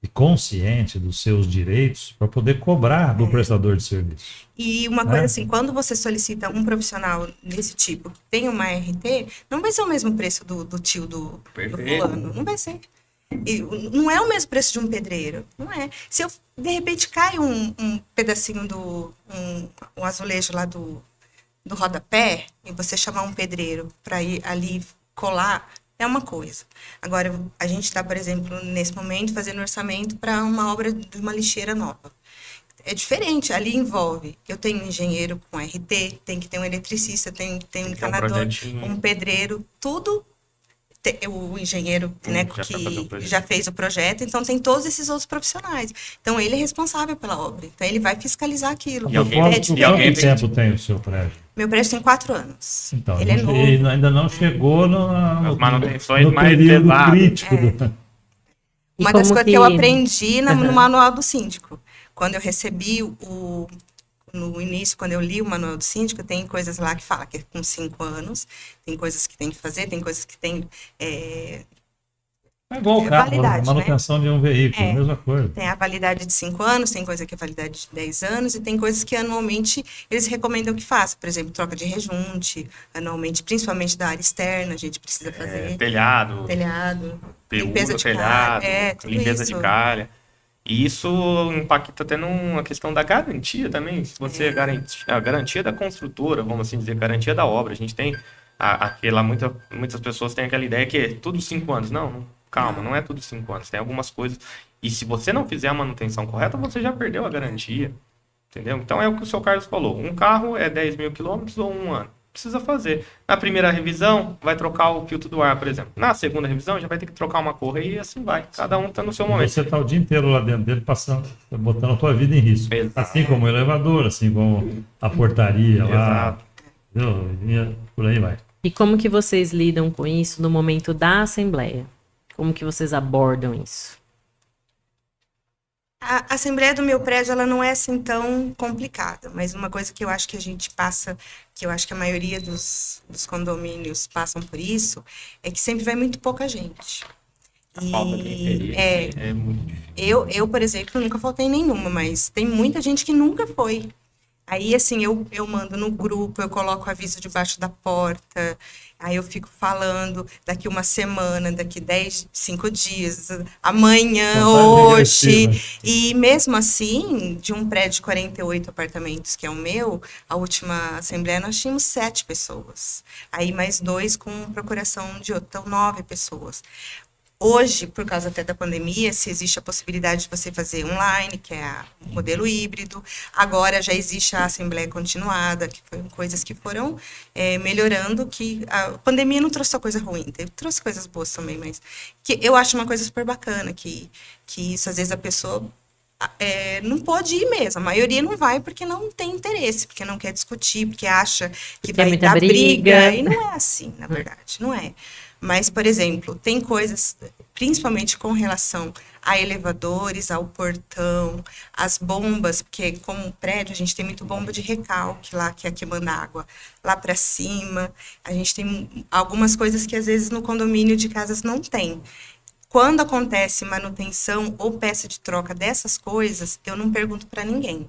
e consciente dos seus direitos para poder cobrar do prestador de serviço. E uma coisa assim, quando você solicita um profissional desse tipo, que tem uma RT, não vai ser o mesmo preço do tio do fulano. Não vai ser. E não é o mesmo preço de um pedreiro, não é. Se eu, de repente, cai um pedacinho um azulejo lá do rodapé, e você chamar um pedreiro para ir ali colar, é uma coisa. Agora, a gente está, por exemplo, nesse momento, fazendo orçamento para uma obra de uma lixeira nova. É diferente, ali envolve, eu tenho um engenheiro com RT, tem que ter um eletricista, tem que ter um encanador, um pedreiro, tudo. O engenheiro, né, que já fez o projeto, então tem todos esses outros profissionais. Então ele é responsável pela obra, então ele vai fiscalizar aquilo. E quanto tempo tem o seu prédio? Meu prédio tem 4 anos. Então, ele é novo. Ele ainda não chegou no mais período crítico. Uma das coisas que eu aprendi no manual do síndico. Quando eu recebi no início, quando eu li o manual do síndico, tem coisas lá que fala que é com 5 anos, tem coisas que tem que fazer, tem coisas que tem é igual o carro, a manutenção, né, de um veículo, mesma coisa. Tem a validade de 5 anos, tem coisa que é validade de 10 anos, e tem coisas que anualmente eles recomendam que faça. Por exemplo, troca de rejunte, anualmente, principalmente da área externa, a gente precisa fazer. Telhado, limpeza de telhado, limpeza isso. de calha. E isso impacta até na questão da garantia também. Se você a garantia da construtora, vamos assim dizer, garantia da obra. A gente tem muitas pessoas têm aquela ideia que é tudo 5 anos. Não, calma, não é tudo 5 anos. Tem algumas coisas. E se você não fizer a manutenção correta, você já perdeu a garantia. Entendeu? Então é o que o seu Carlos falou. Um carro é 10 mil quilômetros ou 1 ano. Precisa fazer. Na primeira revisão, vai trocar o filtro do ar, por exemplo. Na segunda revisão, já vai ter que trocar uma correia e assim vai. Cada um está no seu momento. Você está o dia inteiro lá dentro dele, botando a tua vida em risco. Exato. Assim como o elevador, assim como a portaria lá. Entendeu? Por aí vai. E como que vocês lidam com isso no momento da assembleia? Como que vocês abordam isso? A assembleia do meu prédio, ela não é assim tão complicada, mas uma coisa que eu acho que a gente passa, que eu acho que a maioria dos condomínios passam por isso, é que sempre vai muito pouca gente. A falta de interesse é muito difícil. Eu, por exemplo, nunca faltei nenhuma, mas tem muita gente que nunca foi. Aí, assim, eu mando no grupo, eu coloco aviso debaixo da porta, aí eu fico falando daqui uma semana, daqui 5 dias, amanhã, hoje. E mesmo assim, de um prédio de 48 apartamentos, que é o meu, a última assembleia nós tínhamos 7 pessoas. Aí mais 2 com procuração de outro, então 9 pessoas. Hoje, por causa até da pandemia, se existe a possibilidade de você fazer online, que é o modelo híbrido. Agora já existe a assembleia continuada, que foram coisas que foram melhorando, que a pandemia não trouxe só coisa ruim, trouxe coisas boas também, mas que eu acho uma coisa super bacana, que isso às vezes a pessoa não pode ir mesmo. A maioria não vai porque não tem interesse, porque não quer discutir, porque acha que vai muita dar briga. briga. E não é assim, na verdade, não é. Mas, por exemplo, tem coisas, principalmente com relação a elevadores, ao portão, as bombas, porque como prédio a gente tem muito bomba de recalque lá, que é a que manda água lá para cima. A gente tem algumas coisas que às vezes no condomínio de casas não tem. Quando acontece manutenção ou peça de troca dessas coisas, eu não pergunto para ninguém.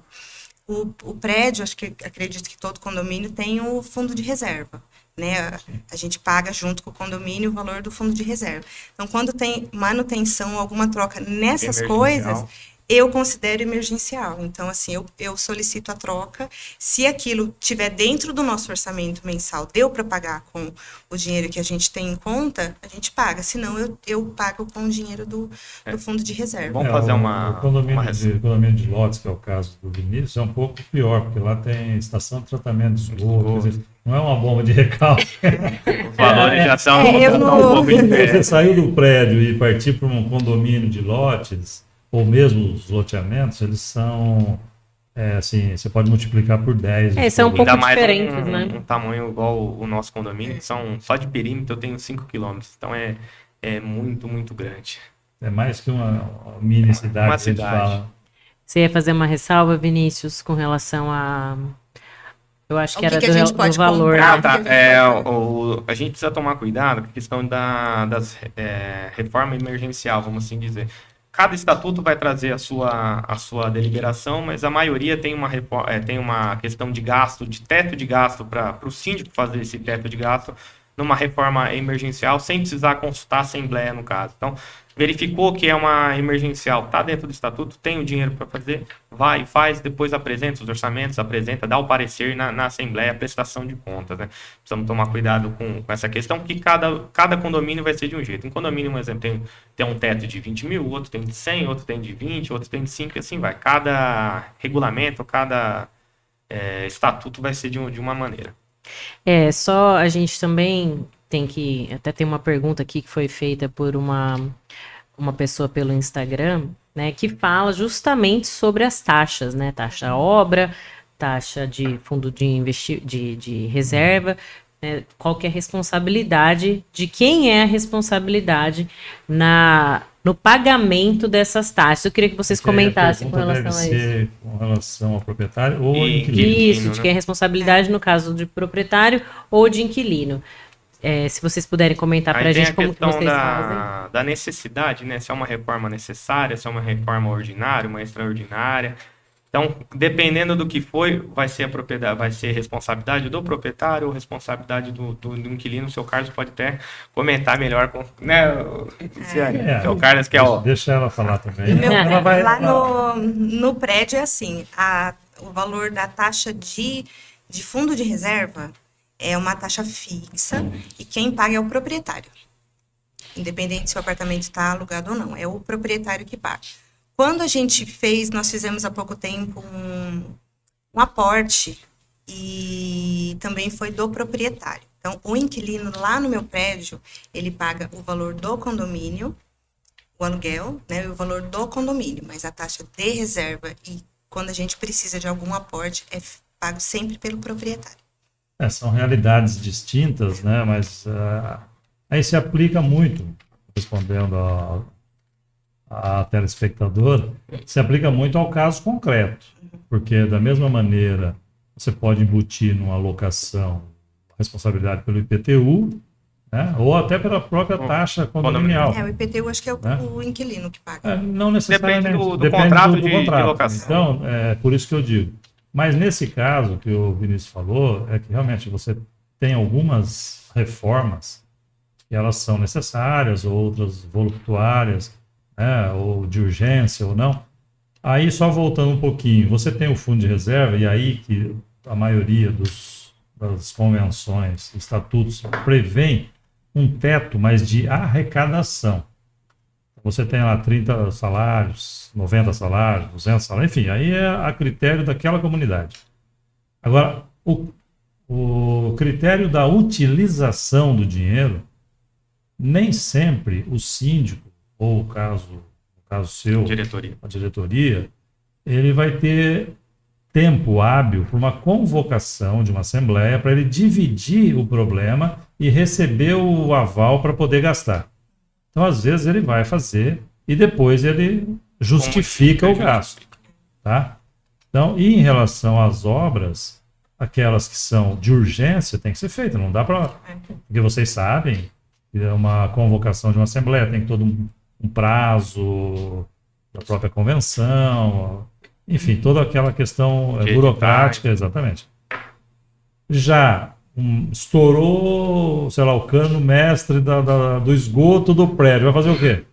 O prédio, acredito que todo condomínio tem o fundo de reserva, né? A gente paga junto com o condomínio o valor do fundo de reserva. Então, quando tem manutenção ou alguma troca nessas coisas, eu considero emergencial. Então, assim, eu solicito a troca. Se aquilo estiver dentro do nosso orçamento mensal, deu para pagar com o dinheiro que a gente tem em conta, a gente paga. Senão, eu pago com o dinheiro do fundo de reserva. Vamos fazer o condomínio de lotes, que é o caso do Vinícius, é um pouco pior, porque lá tem estação de tratamento de esgoto, quer dizer, não é uma bomba de recalque. Os valores já são um pouco Você diferentes. saiu do prédio e partir para um condomínio de lotes, ou mesmo os loteamentos, eles são, assim, você pode multiplicar por 10. São um pouco Ainda mais diferentes, né? um tamanho igual o nosso condomínio, que são só de perímetro eu tenho 5 quilômetros. Então é muito, muito grande. É mais que uma mini cidade, Uma que a gente cidade. fala. Você ia fazer uma ressalva, Vinícius, com relação a... Eu acho que O que era que a gente do pode valor, comprar? né? Tá. que a gente pode A gente precisa tomar cuidado com a questão das reforma emergencial, vamos assim dizer. Cada estatuto vai trazer a sua deliberação, mas a maioria tem uma questão de gasto, de teto de gasto, para o síndico fazer esse teto de gasto numa reforma emergencial, sem precisar consultar a Assembleia, no caso. Então, verificou que é uma emergencial, está dentro do estatuto, tem o dinheiro para fazer, vai, faz, depois apresenta os orçamentos, dá o parecer na Assembleia, a prestação de contas, né? Precisamos tomar cuidado com essa questão, porque cada condomínio vai ser de um jeito. Um condomínio, por exemplo, tem um teto de 20 mil, outro tem de 100, outro tem de 20, outro tem de 5, e assim vai. Cada regulamento, cada estatuto vai ser de uma maneira. Só a gente também tem que... Até tem uma pergunta aqui que foi feita por uma pessoa pelo Instagram, né, que fala justamente sobre as taxas, né? Taxa obra, taxa de fundo de reserva, né, qual que é a responsabilidade, de quem é a responsabilidade no pagamento dessas taxas. Eu queria que vocês comentassem com relação a isso. Com relação ao proprietário ou ao inquilino. Isso, de quem é a responsabilidade no caso de proprietário ou de inquilino. Se vocês puderem comentar para a gente como que vocês fazem. Da necessidade, né? Se é uma reforma necessária, se é uma reforma ordinária, uma extraordinária. Então, dependendo do que foi, vai ser responsabilidade do proprietário ou responsabilidade do inquilino. O seu Carlos pode até comentar melhor com, né, Luciane? Seu Carlos que é o... Deixa ela falar também. Lá no prédio é assim, o valor da taxa de fundo de reserva é uma taxa fixa e quem paga é o proprietário. Independente se o apartamento está alugado ou não, é o proprietário que paga. Quando nós fizemos há pouco tempo um aporte e também foi do proprietário. Então, o inquilino lá no meu prédio, ele paga o valor do condomínio, o aluguel, né, e o valor do condomínio, mas a taxa de reserva e quando a gente precisa de algum aporte é pago sempre pelo proprietário. São realidades distintas, né? Mas aí se aplica muito, respondendo a telespectador, se aplica muito ao caso concreto, porque da mesma maneira você pode embutir numa locação responsabilidade pelo IPTU, né? Ou até pela própria taxa condominial. O IPTU acho que é o inquilino que paga. Não necessariamente. Depende do Depende contrato do de contrato. locação. Então, por isso que eu digo. Mas nesse caso que o Vinícius falou, é que realmente você tem algumas reformas que elas são necessárias, outras voluptuárias, né, ou de urgência ou não. Aí, só voltando um pouquinho, você tem o fundo de reserva, e aí que a maioria das convenções, estatutos, prevêem um teto, mas de arrecadação. você tem lá 30 salários, 90 salários, 200 salários, enfim, aí é a critério daquela comunidade. Agora, o critério da utilização do dinheiro, nem sempre o síndico, ou no caso seu, a diretoria, ele vai ter tempo hábil para uma convocação de uma assembleia para ele dividir o problema e receber o aval para poder gastar. Então, às vezes, ele vai fazer e depois ele justifica o gasto. Tá? Então, e em relação às obras, aquelas que são de urgência tem que ser feita. Não dá para... Porque vocês sabem que é uma convocação de uma assembleia, tem todo um prazo da própria convenção, enfim, toda aquela questão burocrática, exatamente. Já estourou, sei lá, o cano mestre do esgoto do prédio, vai fazer o quê?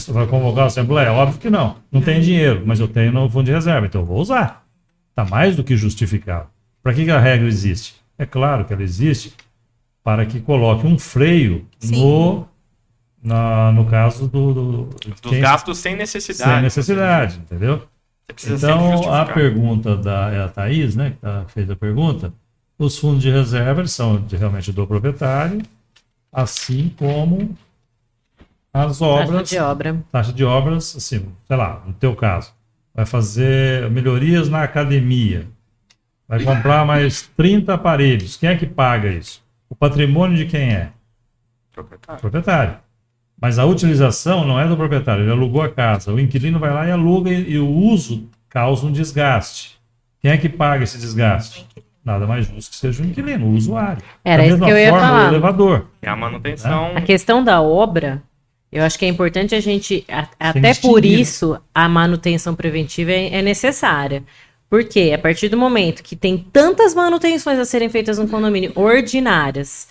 Vai convocar a assembleia? Óbvio que não. Não tem dinheiro, mas eu tenho no fundo de reserva, então eu vou usar. Está mais do que justificado. Para que a regra existe? É claro que ela existe para que coloque um freio no caso dos gastos sem necessidade. Sem necessidade, entendeu? Então, a pergunta da Thaís, né, que fez a pergunta, os fundos de reserva são realmente do proprietário, assim como as obras... Taxa de obras, assim, sei lá, no teu caso, vai fazer melhorias na academia, vai comprar mais 30 aparelhos. Quem é que paga isso? O patrimônio de quem é? Proprietário. Mas a utilização não é do proprietário, ele alugou a casa. O inquilino vai lá e aluga e o uso causa um desgaste. Quem é que paga esse desgaste? Nada mais justo que seja o inquilino, o usuário. Era isso que eu ia falar. O elevador. É a manutenção. A questão da obra, eu acho que é importante a gente, até por isso, a manutenção preventiva é necessária. Porque a partir do momento que tem tantas manutenções a serem feitas no condomínio ordinárias,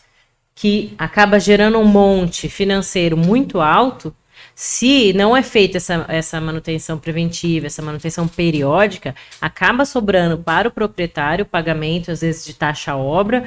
que acaba gerando um monte financeiro muito alto, se não é feita essa manutenção preventiva, essa manutenção periódica, acaba sobrando para o proprietário o pagamento, às vezes, de taxa-obra,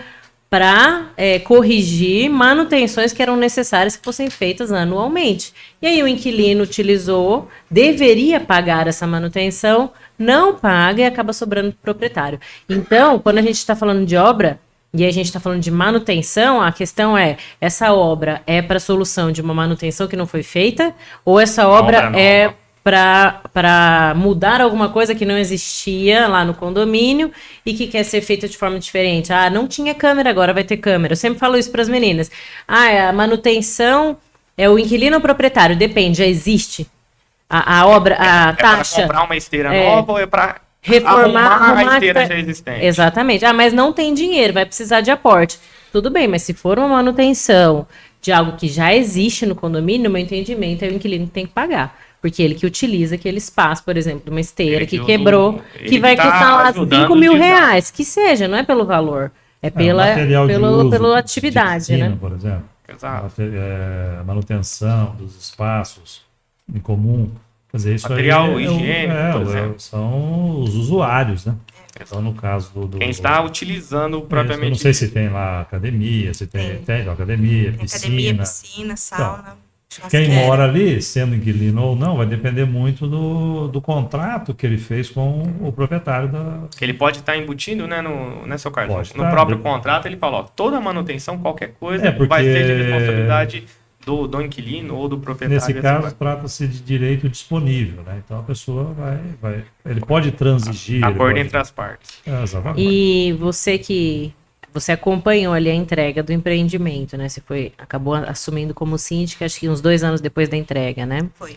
para corrigir manutenções que eram necessárias que fossem feitas anualmente. E aí o inquilino utilizou, deveria pagar essa manutenção, não paga e acaba sobrando para o proprietário. Então, quando a gente está falando de obra, e a gente está falando de manutenção, a questão é, essa obra é para solução de uma manutenção que não foi feita, ou essa obra é para mudar alguma coisa que não existia lá no condomínio e que quer ser feita de forma diferente. Ah, não tinha câmera, agora vai ter câmera. Eu sempre falo isso para as meninas. Ah, a manutenção é o inquilino ou proprietário? Depende, já existe a obra, a taxa. É para comprar uma esteira nova ou é para reformar a esteira já existente? Exatamente. Ah, mas não tem dinheiro, vai precisar de aporte. Tudo bem, mas se for uma manutenção de algo que já existe no condomínio, no meu entendimento, é o inquilino que tem que pagar. Porque ele que utiliza aquele espaço, por exemplo, de uma esteira que quebrou, que vai custar lá 5 mil reais, que seja, não é pelo valor, é pela atividade, piscina, né? Por exemplo. Exato. Manutenção dos espaços em comum. Quer dizer, isso material aí higiênico, por exemplo. São os usuários, né? Então, no caso quem está utilizando propriamente. Eu não sei se tem lá academia, se tem academia, piscina, sauna. Então, quem mora ali, sendo inquilino ou não, vai depender muito do contrato que ele fez com o proprietário da... Que ele pode estar embutindo, né, seu Carlos? No próprio contrato, ele fala, ó, toda manutenção, qualquer coisa, vai ser de responsabilidade do inquilino ou do proprietário. Nesse caso, trata-se de direito disponível, né? Então, a pessoa ele pode transigir. Acordo entre as partes. Exatamente. E você acompanhou ali a entrega do empreendimento, né? Você acabou assumindo como síndica, acho que uns 2 anos depois da entrega, né? Foi.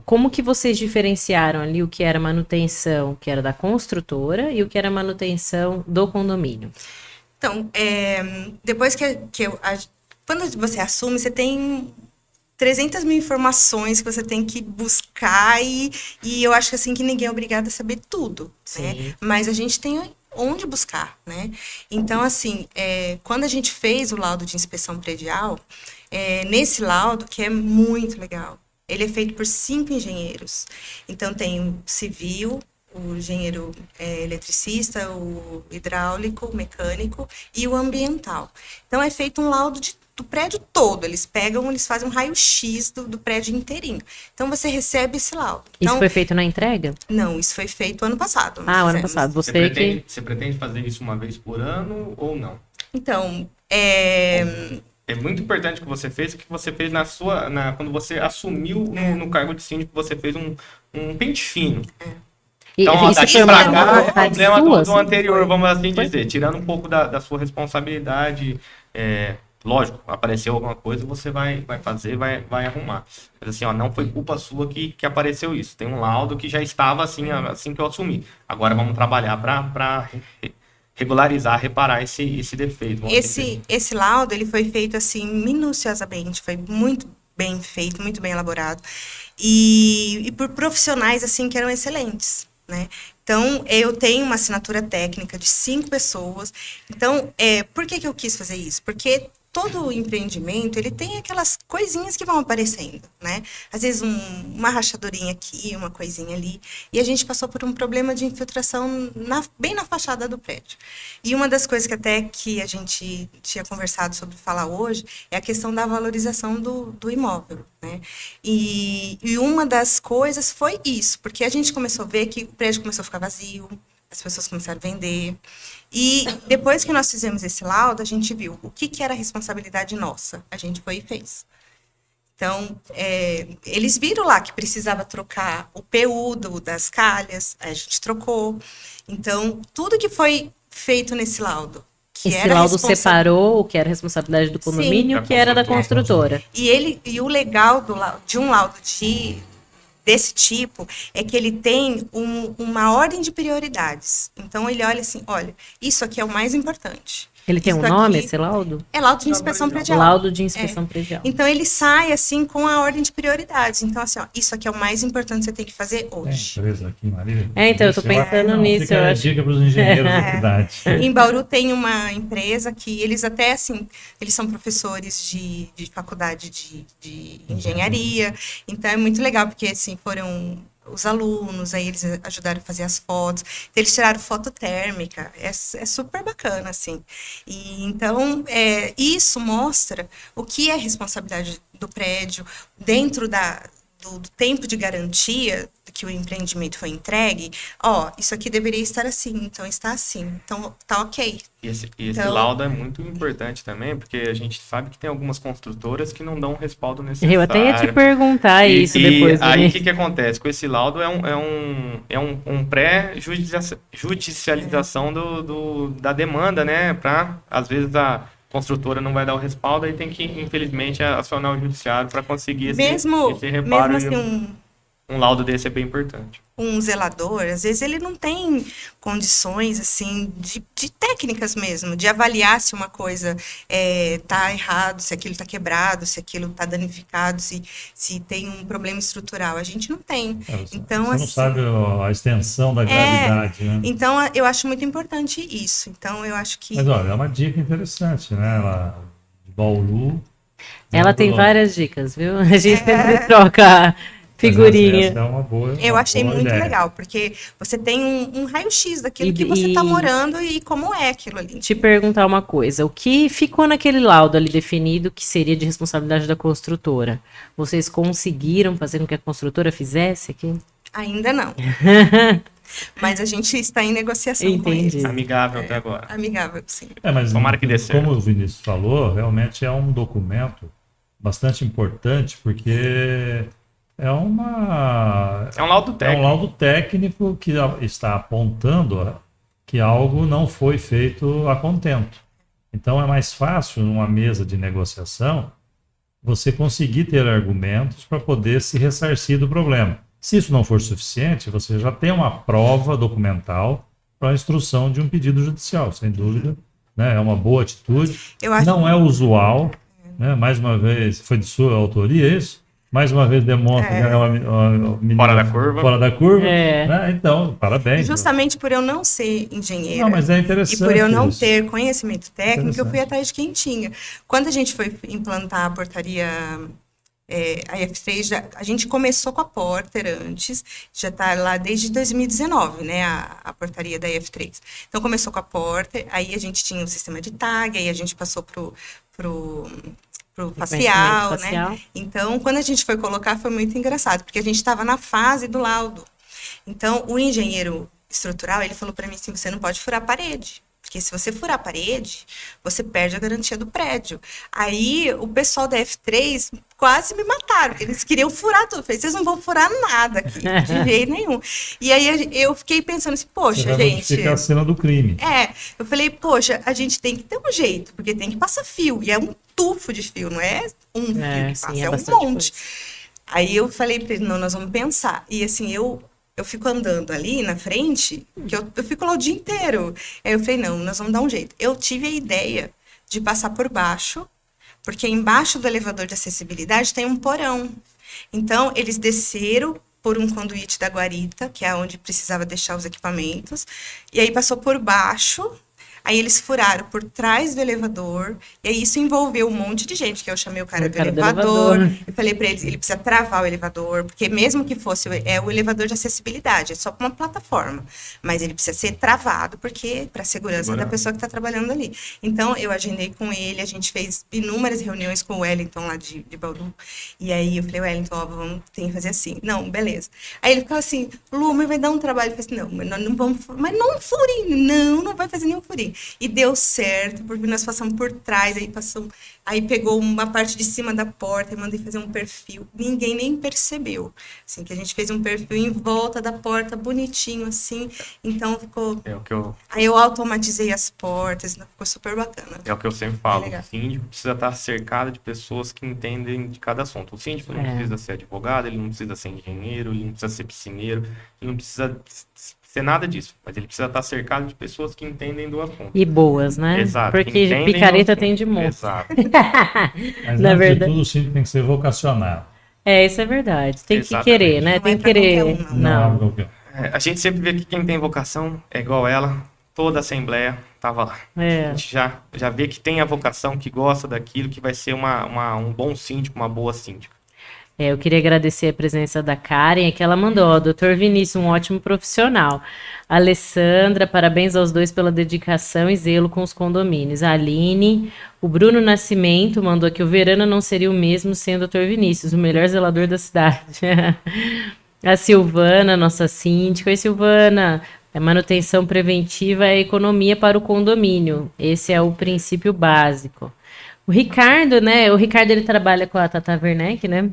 Como que vocês diferenciaram ali o que era manutenção, que era da construtora, e o que era manutenção do condomínio? Então, depois quando você assume, você tem 300 mil informações que você tem que buscar e eu acho que assim que ninguém é obrigado a saber tudo, né? Mas a gente tem onde buscar, né? Então, assim, quando a gente fez o laudo de inspeção predial, nesse laudo, que é muito legal, ele é feito por 5 engenheiros. Então, tem o civil, o engenheiro eletricista, o hidráulico, o mecânico e o ambiental. Então, é feito um laudo de do prédio todo. Eles fazem um raio-x do prédio inteirinho. Então, você recebe esse laudo. Isso Então, foi feito na entrega? não, isso foi feito ano passado. Ah, o ano fizemos. passado. Você pretende fazer isso uma vez por ano ou não? Então, É muito importante o que você fez quando você assumiu no cargo de síndico, você fez um pente fino. Então, ó, isso daqui foi pra uma cá é o vontade problema sua, do assim? anterior, vamos assim Foi? dizer. Tirando um pouco da sua responsabilidade, lógico, apareceu alguma coisa, você vai fazer, vai arrumar. Mas assim, ó, não foi culpa sua que apareceu isso. Tem um laudo que já estava assim que eu assumi. Agora vamos trabalhar para regularizar, reparar esse defeito. vamos dizer. esse laudo, ele foi feito assim, minuciosamente, foi muito bem feito, muito bem elaborado, e por profissionais, assim, que eram excelentes, né? Então, eu tenho uma assinatura técnica de 5 pessoas. Então, por que eu quis fazer isso? Porque todo empreendimento, ele tem aquelas coisinhas que vão aparecendo, né? Às vezes uma rachadurinha aqui, uma coisinha ali. E a gente passou por um problema de infiltração bem na fachada do prédio. E uma das coisas que a gente tinha conversado sobre falar hoje é a questão da valorização do imóvel, né? E uma das coisas foi isso, porque a gente começou a ver que o prédio começou a ficar vazio, as pessoas começaram a vender. E depois que nós fizemos esse laudo, a gente viu o que era responsabilidade nossa. A gente foi e fez. Então, eles viram lá que precisava trocar o PU das calhas, a gente trocou. Então, tudo que foi feito nesse laudo, que Esse era laudo separou o que era responsabilidade do condomínio e o que era da construtora. E o legal de um laudo desse tipo é que ele tem uma ordem de prioridades. Então, ele olha assim, olha, isso aqui é o mais importante. Ele tem um Isso nome, aqui esse laudo? É laudo de inspeção predial. Laudo de inspeção predial. Então, ele sai, assim, com a ordem de prioridades. Então, assim, ó, isso aqui é o mais importante que você tem que fazer hoje. Empresa aqui, Marília. Então, eu tô pensando nisso. Fica Eu a acho. dica para os engenheiros da cidade. Em Bauru tem uma empresa que eles até, assim, eles são professores de faculdade de engenharia. Então, é muito legal, porque, assim, foram os alunos, aí eles ajudaram a fazer as fotos. Então, eles tiraram foto térmica. É super bacana, assim. E, então, isso mostra o que é responsabilidade do prédio dentro do tempo de garantia que o empreendimento foi entregue. Ó, isso aqui deveria estar assim, então está assim. Então, tá ok. E esse Então, laudo é muito importante também, porque a gente sabe que tem algumas construtoras que não dão o respaldo necessário. Eu até ia te perguntar isso depois. Aí o que acontece? Com esse laudo é um pré-judicialização da demanda, né? Para, às vezes, a construtora não vai dar o respaldo, aí tem que, infelizmente, acionar o judiciário para conseguir esse reparo. Mesmo assim, Um laudo desse é bem importante. Um zelador, às vezes ele não tem condições, assim, de técnicas mesmo, de avaliar se uma coisa tá errado, se aquilo tá quebrado, se aquilo tá danificado, se tem um problema estrutural. A gente não tem. Então, você não assim, sabe a extensão da gravidade, né? Então, eu acho muito importante isso. Então, eu acho que... Mas, olha, é uma dica interessante, né? Ela, de Bauru... Ela tem várias dicas, viu? A gente sempre troca figurinha. Essa é uma boa, eu achei muito ideia. legal, porque você tem um raio-x daquilo que você está morando e como é aquilo ali. Te perguntar uma coisa, o que ficou naquele laudo ali definido que seria de responsabilidade da construtora? Vocês conseguiram fazer com que a construtora fizesse aqui? Ainda não. Mas a gente está em negociação com Entendi. eles. Amigável até agora. Amigável, sim. Mas Tomara que dê certo. Como o Vinícius falou, realmente é um documento bastante importante, porque é um laudo técnico. É um laudo técnico que está apontando que algo não foi feito a contento. Então é mais fácil, numa mesa de negociação, você conseguir ter argumentos para poder se ressarcir do problema. Se isso não for suficiente, você já tem uma prova documental para a instrução de um pedido judicial, sem dúvida. Né? É uma boa atitude. Não é usual. Né? Mais uma vez, foi de sua autoria isso? Mais uma vez demonstra que é uma menina fora da curva. Né? Então, parabéns. Justamente por eu não ser engenheira. Não, mas é interessante. E por eu não ter conhecimento técnico, eu fui atrás de quem tinha. Quando a gente foi implantar a portaria a F3, a gente começou com a Porter antes, já está lá desde 2019, né, a portaria da F3. Então, começou com a Porter, aí a gente tinha o sistema de tag, aí a gente passou pro pro facial, né? facial. Então, quando a gente foi colocar, foi muito engraçado, porque a gente estava na fase do laudo. Então, o engenheiro estrutural, ele falou para mim assim, você não pode furar a parede. Porque se você furar a parede, você perde a garantia do prédio. Aí, o pessoal da F3 quase me mataram, porque eles queriam furar tudo. Eu falei, vocês não vão furar nada aqui, de jeito nenhum. E aí, eu fiquei pensando assim, poxa, Você vai gente... modificar a cena do crime. Eu falei, poxa, a gente tem que ter um jeito, porque tem que passar fio. E é um tufo de fio, não é um fio que passa, é um monte. Aí eu falei pra ele, não, nós vamos pensar. E assim, eu fico andando ali na frente, que eu fico lá o dia inteiro. Aí eu falei, não, nós vamos dar um jeito. Eu tive a ideia de passar por baixo, porque embaixo do elevador de acessibilidade tem um porão. Então, eles desceram por um conduíte da guarita, que é onde precisava deixar os equipamentos, e aí passou por baixo. Aí eles furaram por trás do elevador, e aí isso envolveu um monte de gente, que eu chamei o cara do elevador, eu falei para ele precisa travar o elevador, porque mesmo que fosse o elevador de acessibilidade, é só para uma plataforma, mas ele precisa ser travado, porque para a segurança da pessoa que está trabalhando ali. Então, eu agendei com ele, a gente fez inúmeras reuniões com o Wellington lá de Bauru, e aí eu falei, Wellington, ó, vamos ter que fazer assim. Não, beleza. Aí ele ficou assim, Lu, mas vai dar um trabalho. Eu falei assim, não, mas nós não vamos, mas não um furinho, não vai fazer nenhum furinho. E deu certo, porque nós passamos por trás, aí pegou uma parte de cima da porta e mandei fazer um perfil. Ninguém nem percebeu, assim, que a gente fez um perfil em volta da porta, bonitinho, assim. Então ficou... Aí eu automatizei as portas, ficou super bacana. É o que eu sempre falo, o síndico precisa estar cercado de pessoas que entendem de cada assunto. O síndico não precisa ser advogado, ele não precisa ser engenheiro, ele não precisa ser piscineiro, ele não precisa ser nada disso, mas ele precisa estar cercado de pessoas que entendem do assunto. E boas, né? Exato. Porque picareta tem de monte. Exato. Mas na verdade, de tudo, o síndico tem que ser vocacional. Isso é verdade. Tem que querer, né? Tem que querer. Não. A gente sempre vê que quem tem vocação é igual ela, toda a assembleia estava lá. A gente já vê que tem a vocação, que gosta daquilo, que vai ser um bom síndico, uma boa síndica. Eu queria agradecer a presença da Karen, que ela mandou, Dr. Vinícius, um ótimo profissional. Alessandra, parabéns aos dois pela dedicação e zelo com os condomínios. A Aline, o Bruno Nascimento mandou que o Verana não seria o mesmo sem o Dr. Vinícius, o melhor zelador da cidade. A Silvana, nossa síndica. Oi, Silvana, manutenção preventiva é economia para o condomínio. Esse é o princípio básico. O Ricardo, né? O Ricardo, ele trabalha com a Tata Werneck, né?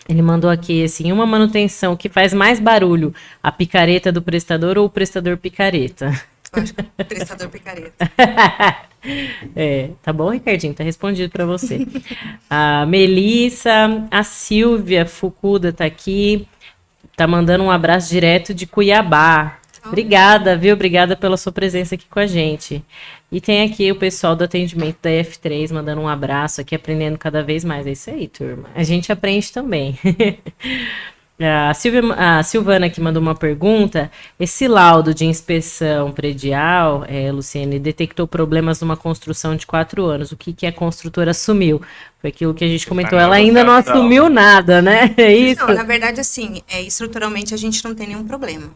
Ele mandou aqui, assim, uma manutenção que faz mais barulho, a picareta do prestador ou o prestador picareta? Eu acho que é o prestador picareta. Tá bom, Ricardinho? Tá respondido para você. A Melissa, a Silvia Fukuda tá aqui, tá mandando um abraço direto de Cuiabá. Obrigada, viu? Obrigada pela sua presença aqui com a gente. E tem aqui o pessoal do atendimento da F3 mandando um abraço aqui, aprendendo cada vez mais. É isso aí, turma. A gente aprende também. A Silvana que mandou uma pergunta. Esse laudo de inspeção predial, Luciene, detectou problemas numa construção de 4 anos. O que a construtora assumiu? Foi aquilo que a gente comentou. Ela ainda não assumiu nada, né? É isso? Não, na verdade, assim, estruturalmente a gente não tem nenhum problema.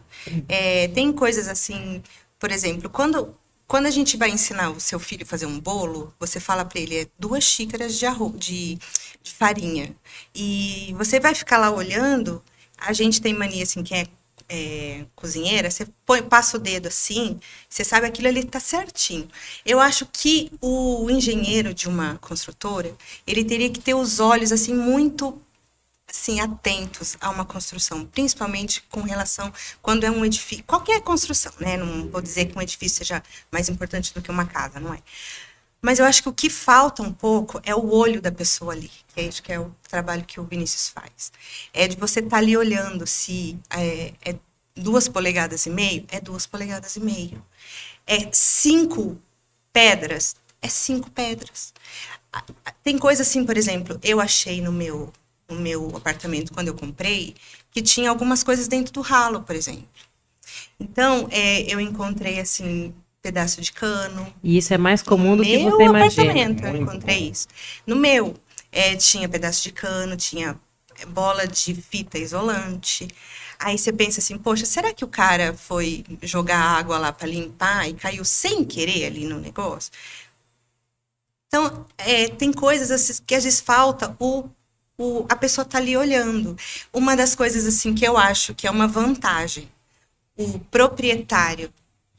Tem coisas assim, por exemplo, quando a gente vai ensinar o seu filho a fazer um bolo, você fala para ele 2 xícaras de farinha. E você vai ficar lá olhando. A gente tem mania, assim, quem é cozinheira, você passa o dedo assim, você sabe aquilo ali tá certinho. Eu acho que o engenheiro de uma construtora, ele teria que ter os olhos, assim, muito, assim, atentos a uma construção, principalmente com relação, quando é um edifício, qualquer construção, né? Não vou dizer que um edifício seja mais importante do que uma casa, não é? Mas eu acho que o que falta um pouco é o olho da pessoa ali, que é isso que é o trabalho que o Vinícius faz. É de você estar ali olhando se é 2,5 polegadas, é 2,5 polegadas. É 5 pedras, é 5 pedras. Tem coisa assim, por exemplo, eu achei no meu apartamento, quando eu comprei, que tinha algumas coisas dentro do ralo, por exemplo. Então, eu encontrei, assim, pedaço de cano. E isso é mais comum do que você imagina. No meu apartamento eu encontrei isso. No meu, tinha pedaço de cano, tinha bola de fita isolante. Aí você pensa assim, poxa, será que o cara foi jogar água lá para limpar e caiu sem querer ali no negócio? Então, tem coisas assim, que às vezes falta a pessoa tá ali olhando. Uma das coisas assim que eu acho que é uma vantagem, o proprietário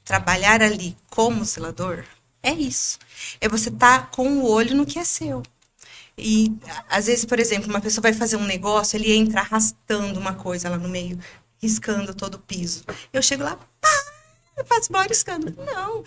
trabalhar ali como zelador, é isso. É você estar com o olho no que é seu. E, às vezes, por exemplo, uma pessoa vai fazer um negócio, ele entra arrastando uma coisa lá no meio, riscando todo o piso. Eu chego lá, eu faço o maior escândalo. Não,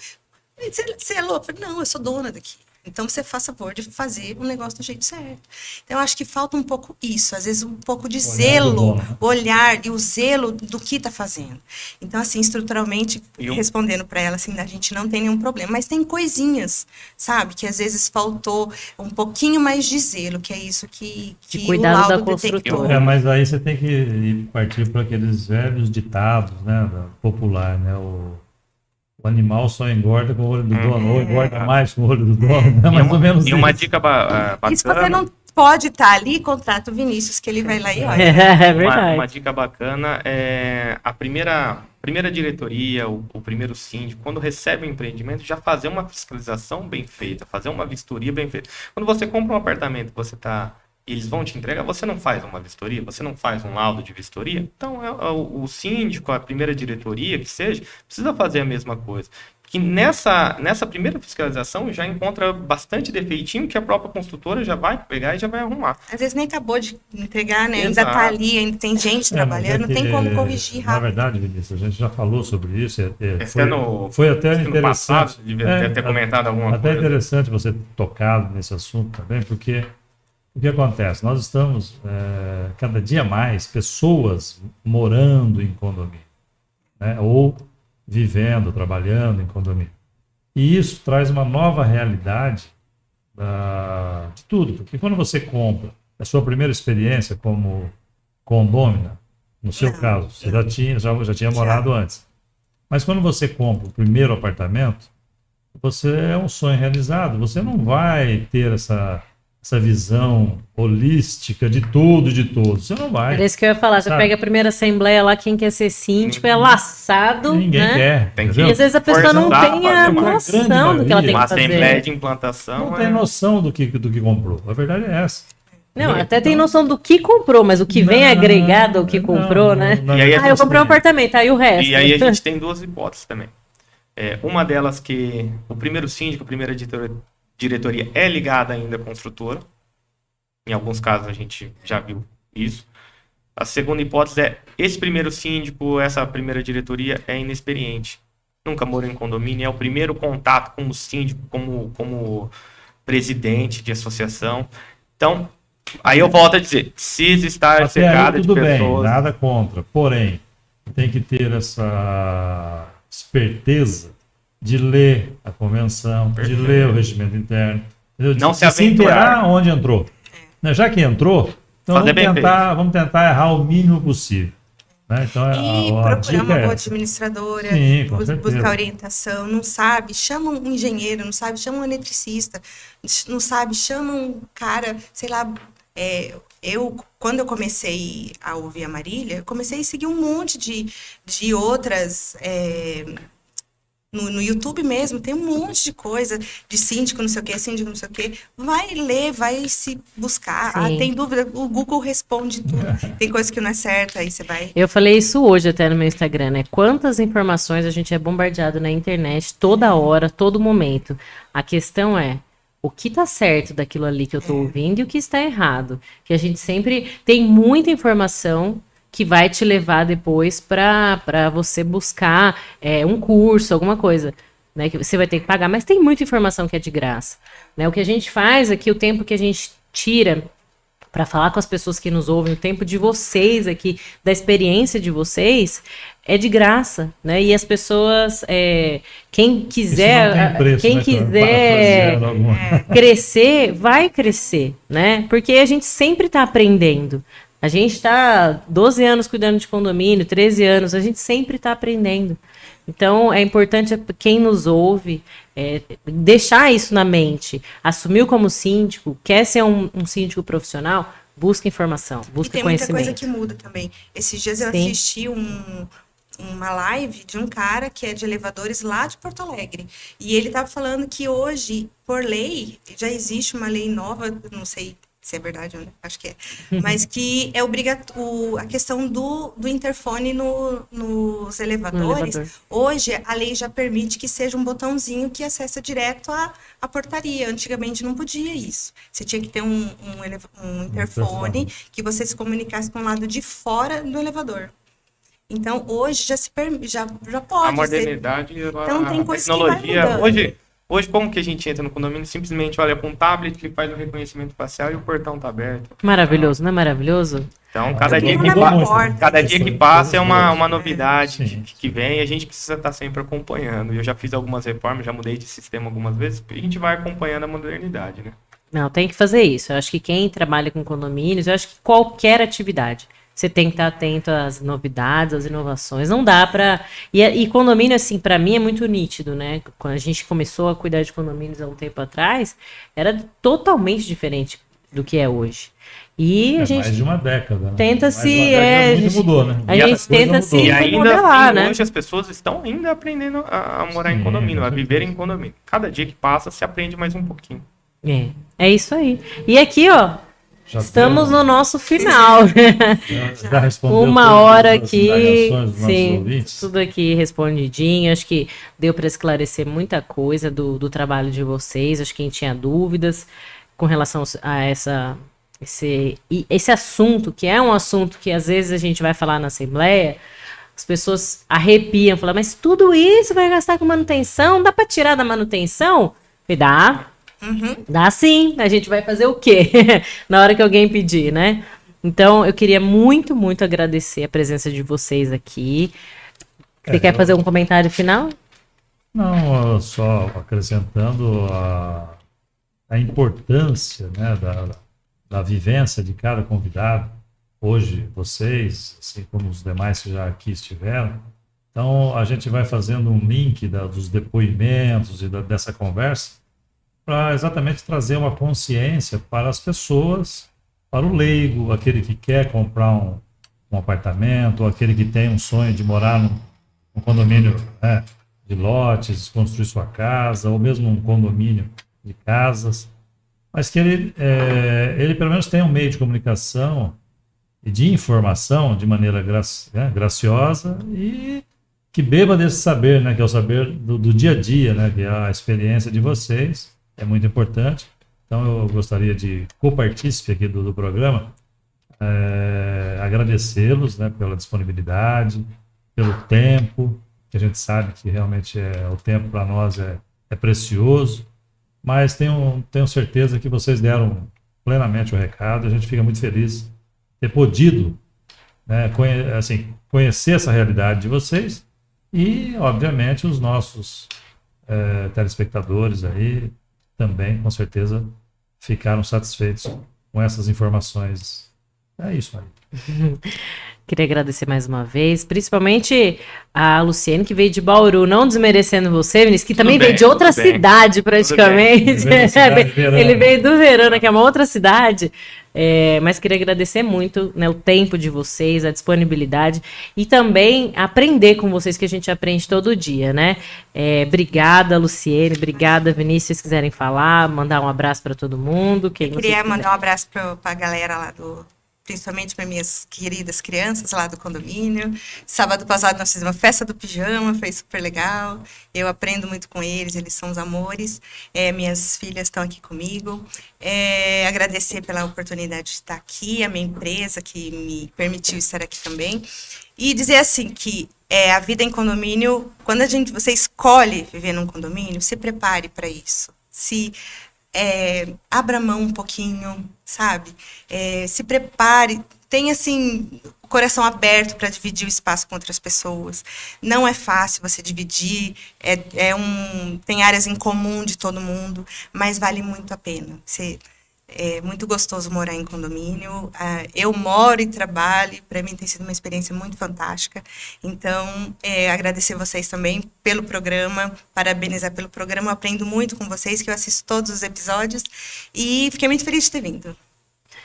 você é louco? Não, eu sou dona daqui. Então, você faça favor de fazer o negócio do jeito certo. Então, eu acho que falta um pouco isso, às vezes um pouco de zelo, olhar e o zelo do que está fazendo. Então, assim, estruturalmente, respondendo para ela, assim, a gente não tem nenhum problema. Mas tem coisinhas, sabe, que às vezes faltou um pouquinho mais de zelo, que é isso que de cuidado o laudo da construtora. Mas aí você tem que partir para aqueles velhos ditados, né, popular, né, o animal só engorda com o olho do dono, ou engorda mais com o olho do dono, né? Mais ou menos isso. E uma dica bacana... E se você não pode estar ali, contrata o Vinícius, que ele vai lá e olha. É verdade. Uma dica bacana é a primeira diretoria, o primeiro síndico, quando recebe um empreendimento, já fazer uma fiscalização bem feita, fazer uma vistoria bem feita. Quando você compra um apartamento, eles vão te entregar, você não faz uma vistoria, você não faz um laudo de vistoria, então o síndico, a primeira diretoria, que seja, precisa fazer a mesma coisa. Que nessa primeira fiscalização já encontra bastante defeitinho que a própria construtora já vai pegar e já vai arrumar. Às vezes nem acabou de entregar, né? Exato. Ainda tá ali, ainda tem gente trabalhando, não tem como corrigir rápido. Na verdade, Vinícius, a gente já falou sobre isso. Foi até interessante. Passado, devia ter comentado alguma coisa. Até interessante você ter tocado nesse assunto também, porque o que acontece? Nós estamos, cada dia mais, pessoas morando em condomínio, né? Ou vivendo, trabalhando em condomínio. E isso traz uma nova realidade de tudo, porque quando você compra a sua primeira experiência como condômina, no seu caso, você já tinha morado antes. Mas quando você compra o primeiro apartamento, você é um sonho realizado, você não vai ter essa visão holística de tudo e de todos. Você não vai. Era isso que eu ia falar. Você pega a primeira assembleia lá, quem quer ser síndico é laçado. Ninguém né? quer. E às vezes a pessoa não tem a noção do que ela tem que fazer. Uma assembleia de implantação. Não tem noção do que comprou. A verdade é essa. Não, até tem noção do que comprou, mas o que vem agregado ao que comprou, né? E aí eu comprei um apartamento, aí o resto. E aí a gente tem duas hipóteses também. Uma delas que o primeiro síndico, a primeira diretoria é ligada ainda à construtora. Em alguns casos a gente já viu isso. A segunda hipótese é esse primeiro síndico, essa primeira diretoria é inexperiente. Nunca morou em condomínio, é o primeiro contato com o síndico, como presidente de associação. Então, aí eu volto a dizer, precisa estar cercado de pessoas... Tudo bem, nada contra. Porém, tem que ter essa esperteza de ler a convenção, de ler o regimento interno, não de se inteirar onde entrou. Já que entrou, então vamos tentar errar o mínimo possível. Né? Então, e procurar uma boa administradora, buscar orientação, não sabe, chama um engenheiro, não sabe, chama um eletricista, não sabe, chama um cara, sei lá, quando eu comecei a ouvir a Marília, eu comecei a seguir um monte de outras... No YouTube mesmo, tem um monte de coisa de síndico, não sei o que, síndico, não sei o que. Vai ler, vai se buscar. Tem dúvida, o Google responde tudo. Tem coisa que não é certa, aí você vai... Eu falei isso hoje até no meu Instagram, né? Quantas informações a gente é bombardeado na internet toda hora, todo momento. A questão é, o que tá certo daquilo ali que eu tô ouvindo e o que está errado. Que a gente sempre tem muita informação que vai te levar depois para você buscar um curso, alguma coisa, né, que você vai ter que pagar, mas tem muita informação que é de graça. Né? O que a gente faz aqui, o tempo que a gente tira para falar com as pessoas que nos ouvem, o tempo de vocês aqui, da experiência de vocês, é de graça, né? E as pessoas, quem quiser, crescer, vai crescer, né? Porque a gente sempre está aprendendo. A gente está 12 anos cuidando de condomínio, 13 anos, a gente sempre está aprendendo. Então, é importante quem nos ouve deixar isso na mente. Assumiu como síndico, quer ser um síndico profissional, busca informação, busca conhecimento. E tem muita coisa que muda também. Esses dias eu assisti uma live de um cara que é de elevadores lá de Porto Alegre. E ele estava falando que hoje, por lei, já existe uma lei nova, não sei se é verdade ou não, acho que é, mas que é a questão do interfone nos elevadores. elevador. Hoje, a lei já permite que seja um botãozinho que acessa direto à portaria. Antigamente não podia isso. Você tinha que ter um interfone que você se comunicasse com o lado de fora do elevador. Então, hoje já pode A modernidade, Então, tem a coisas que vai tecnologia. mudando. Hoje, como que a gente entra no condomínio? Simplesmente olha para um tablet, ele faz o reconhecimento facial e o portão está aberto. Maravilhoso, não é maravilhoso? Então, cada dia Tudo que, na pa- porta. cada dia que passa é uma novidade Sim. que vem e a gente precisa estar sempre acompanhando. Eu já fiz algumas reformas, já mudei de sistema algumas vezes, e a gente vai acompanhando a modernidade, né? Não, tem que fazer isso. Eu acho que quem trabalha com condomínios, eu acho que qualquer atividade, você tem que estar atento às novidades, às inovações. Não dá para. E condomínio, assim, para mim é muito nítido, né? Quando a gente começou a cuidar de condomínios há um tempo atrás, era totalmente diferente do que é hoje. E a Mais gente de uma década. Né? tenta Mais de se- uma década, é, muito mudou, né? a Muita gente coisa tenta mudou. se- E Sim, ainda modelar, assim, né? hoje as pessoas estão ainda aprendendo a morar Sim, em condomínio, a com viver em condomínio. Cada dia que passa, se aprende mais um pouquinho. É isso aí. E aqui, ó, Já estamos deu- no nosso final. já respondeu Uma todas hora as aqui, indagações dos nossos sim, ouvintes? tudo aqui respondidinho. Acho que deu para esclarecer muita coisa do trabalho de vocês. Acho que quem tinha dúvidas com relação a esse assunto, que é um assunto que às vezes a gente vai falar na Assembleia, as pessoas arrepiam, falam, mas tudo isso vai gastar com manutenção? Dá para tirar da manutenção? E dá. Dá sim, a gente vai fazer o quê? Na hora que alguém pedir, né? Então, eu queria muito, muito agradecer a presença de vocês aqui. Você quer fazer um comentário final? Não, só acrescentando a importância, né, da vivência de cada convidado. Hoje, vocês, assim como os demais que já aqui estiveram. Então, a gente vai fazendo um link dos depoimentos e dessa conversa para exatamente trazer uma consciência para as pessoas, para o leigo, aquele que quer comprar um apartamento, ou aquele que tem um sonho de morar num condomínio, né, de lotes, construir sua casa, ou mesmo um condomínio de casas, mas que ele pelo menos tenha um meio de comunicação e de informação de maneira graciosa e que beba desse saber, né, que é o saber do dia a dia, né, que é a experiência de vocês. É muito importante. Então, eu gostaria de copartícipe aqui do programa, agradecê-los, né, pela disponibilidade, pelo tempo, que a gente sabe que realmente o tempo para nós é precioso, mas tenho certeza que vocês deram plenamente o recado. A gente fica muito feliz de ter podido, né, conhecer essa realidade de vocês e, obviamente, os nossos telespectadores aí, também, com certeza, ficaram satisfeitos com essas informações. É isso aí. Queria agradecer mais uma vez, principalmente a Luciene, que veio de Bauru, não desmerecendo você, Vinícius, que também veio de outra cidade, praticamente. Ele veio do Verona, que é uma outra cidade. Mas queria agradecer muito, né, o tempo de vocês, a disponibilidade e também aprender com vocês, que a gente aprende todo dia, né? Obrigada, Luciene, obrigada, Vinícius, se vocês quiserem falar, mandar um abraço para todo mundo. Eu queria mandar um abraço para a galera lá principalmente para minhas queridas crianças lá do condomínio. Sábado passado nós fizemos uma festa do pijama, foi super legal. Eu aprendo muito com eles são os amores. Minhas filhas estão aqui comigo. Agradecer pela oportunidade de estar aqui, a minha empresa que me permitiu estar aqui também. E dizer assim que a vida em condomínio, quando você escolhe viver num condomínio, se prepare para isso. Abra mão um pouquinho, sabe? Se prepare, tenha assim o coração aberto para dividir o espaço com outras pessoas. Não é fácil você dividir, tem áreas em comum de todo mundo, mas vale muito a pena. É muito gostoso morar em condomínio. Eu moro e trabalho, para mim tem sido uma experiência muito fantástica. Então, agradecer vocês também pelo programa, parabenizar pelo programa. Eu aprendo muito com vocês, que eu assisto todos os episódios, e fiquei muito feliz de ter vindo.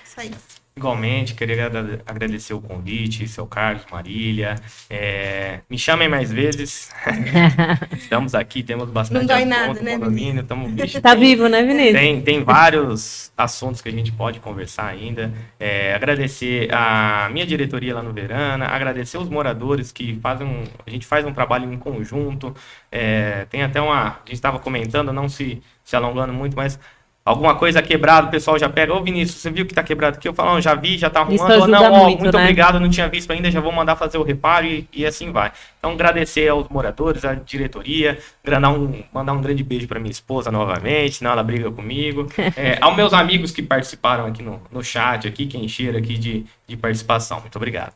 Isso aí. Igualmente, queria agradecer o convite, seu Carlos, Marília. Me chamem mais vezes. Estamos aqui, temos bastante Não dói assunto nada, no né, condomínio. Tá vivo, né, Vinícius? Tem vários assuntos que a gente pode conversar ainda. Agradecer a minha diretoria lá no Verana, agradecer os moradores que a gente faz um trabalho em conjunto. Tem até a gente estava comentando, não se alongando muito, mas alguma coisa quebrada, o pessoal já pega, ô Vinícius, você viu que tá quebrado aqui? Eu falo, não, já vi, já tá arrumando. Isso ajuda Ou não, muito, muito né? obrigado, não tinha visto ainda, já vou mandar fazer o reparo e assim vai. Então, agradecer aos moradores, à diretoria, mandar um grande beijo para minha esposa novamente, senão ela briga comigo. Aos meus amigos que participaram aqui no chat, aqui, que encheram aqui de participação. Muito obrigado.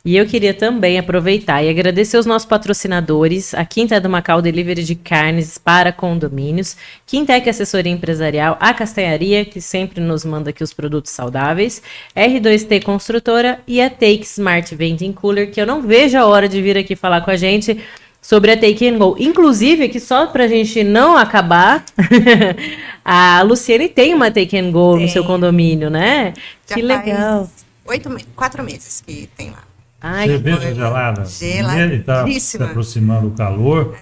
E eu queria também aproveitar e agradecer os nossos patrocinadores, a Quinta do Macau Delivery de carnes para condomínios, Quintec Assessoria Empresarial, a Castanharia, que sempre nos manda aqui os produtos saudáveis, R2T Construtora e a Take Smart Vending Cooler, que eu não vejo a hora de vir aqui falar com a gente sobre a Take and Go. Inclusive, aqui só pra gente não acabar, a Luciene tem uma Take and Go no seu condomínio, né? Já Que legal. 4 meses que tem lá. Ai, Cerveja gelada. Ele está se aproximando do calor,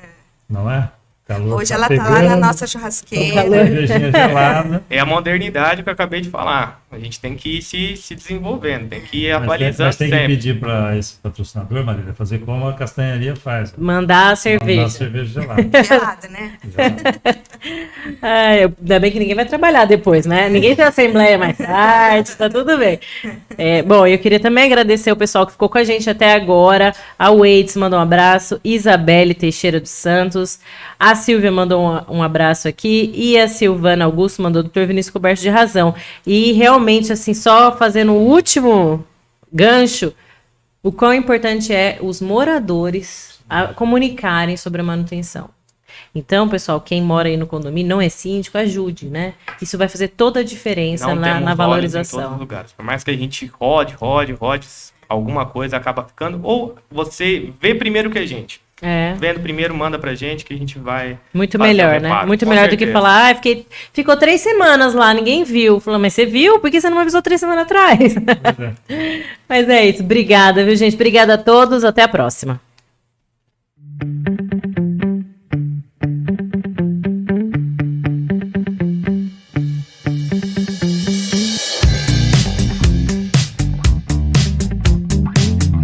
não é? Calor hoje tá ela pegando, tá lá na nossa churrasqueira. cervejinha gelada. É a modernidade que eu acabei de falar. A gente tem que ir se desenvolvendo, tem que ir atualizando Mas tem que sempre. pedir para esse patrocinador, Marília, fazer como a Castanharia faz. mandar a cerveja. Mandar cerveja gelada. Gelada, né? Ai, ainda bem que ninguém vai trabalhar depois, né? Ninguém tem assembleia mais tarde, tá tudo bem. Bom, eu queria também agradecer o pessoal que ficou com a gente até agora. A Waits mandou um abraço, Isabelle Teixeira dos Santos, a Silvia mandou um abraço aqui e a Silvana Augusto mandou o Dr. Vinícius coberto de razão. E realmente, assim, só fazendo o último gancho, o quão importante é os moradores comunicarem sobre a manutenção. Então, pessoal, quem mora aí no condomínio, não é síndico, ajude, né? Isso vai fazer toda a diferença Não na temos olhos em valorização. todos os lugares. Por mais que a gente rode, alguma coisa acaba ficando. Ou você vê primeiro que a gente. Vendo primeiro, manda pra gente que a gente vai. Muito fazer melhor, o né? reparo, Muito com melhor do que certeza. falar, ficou 3 semanas lá, ninguém viu. Falou, mas você viu? Por que você não me avisou 3 semanas atrás? Pois é. Mas é isso. Obrigada, viu, gente? Obrigada a todos. Até a próxima.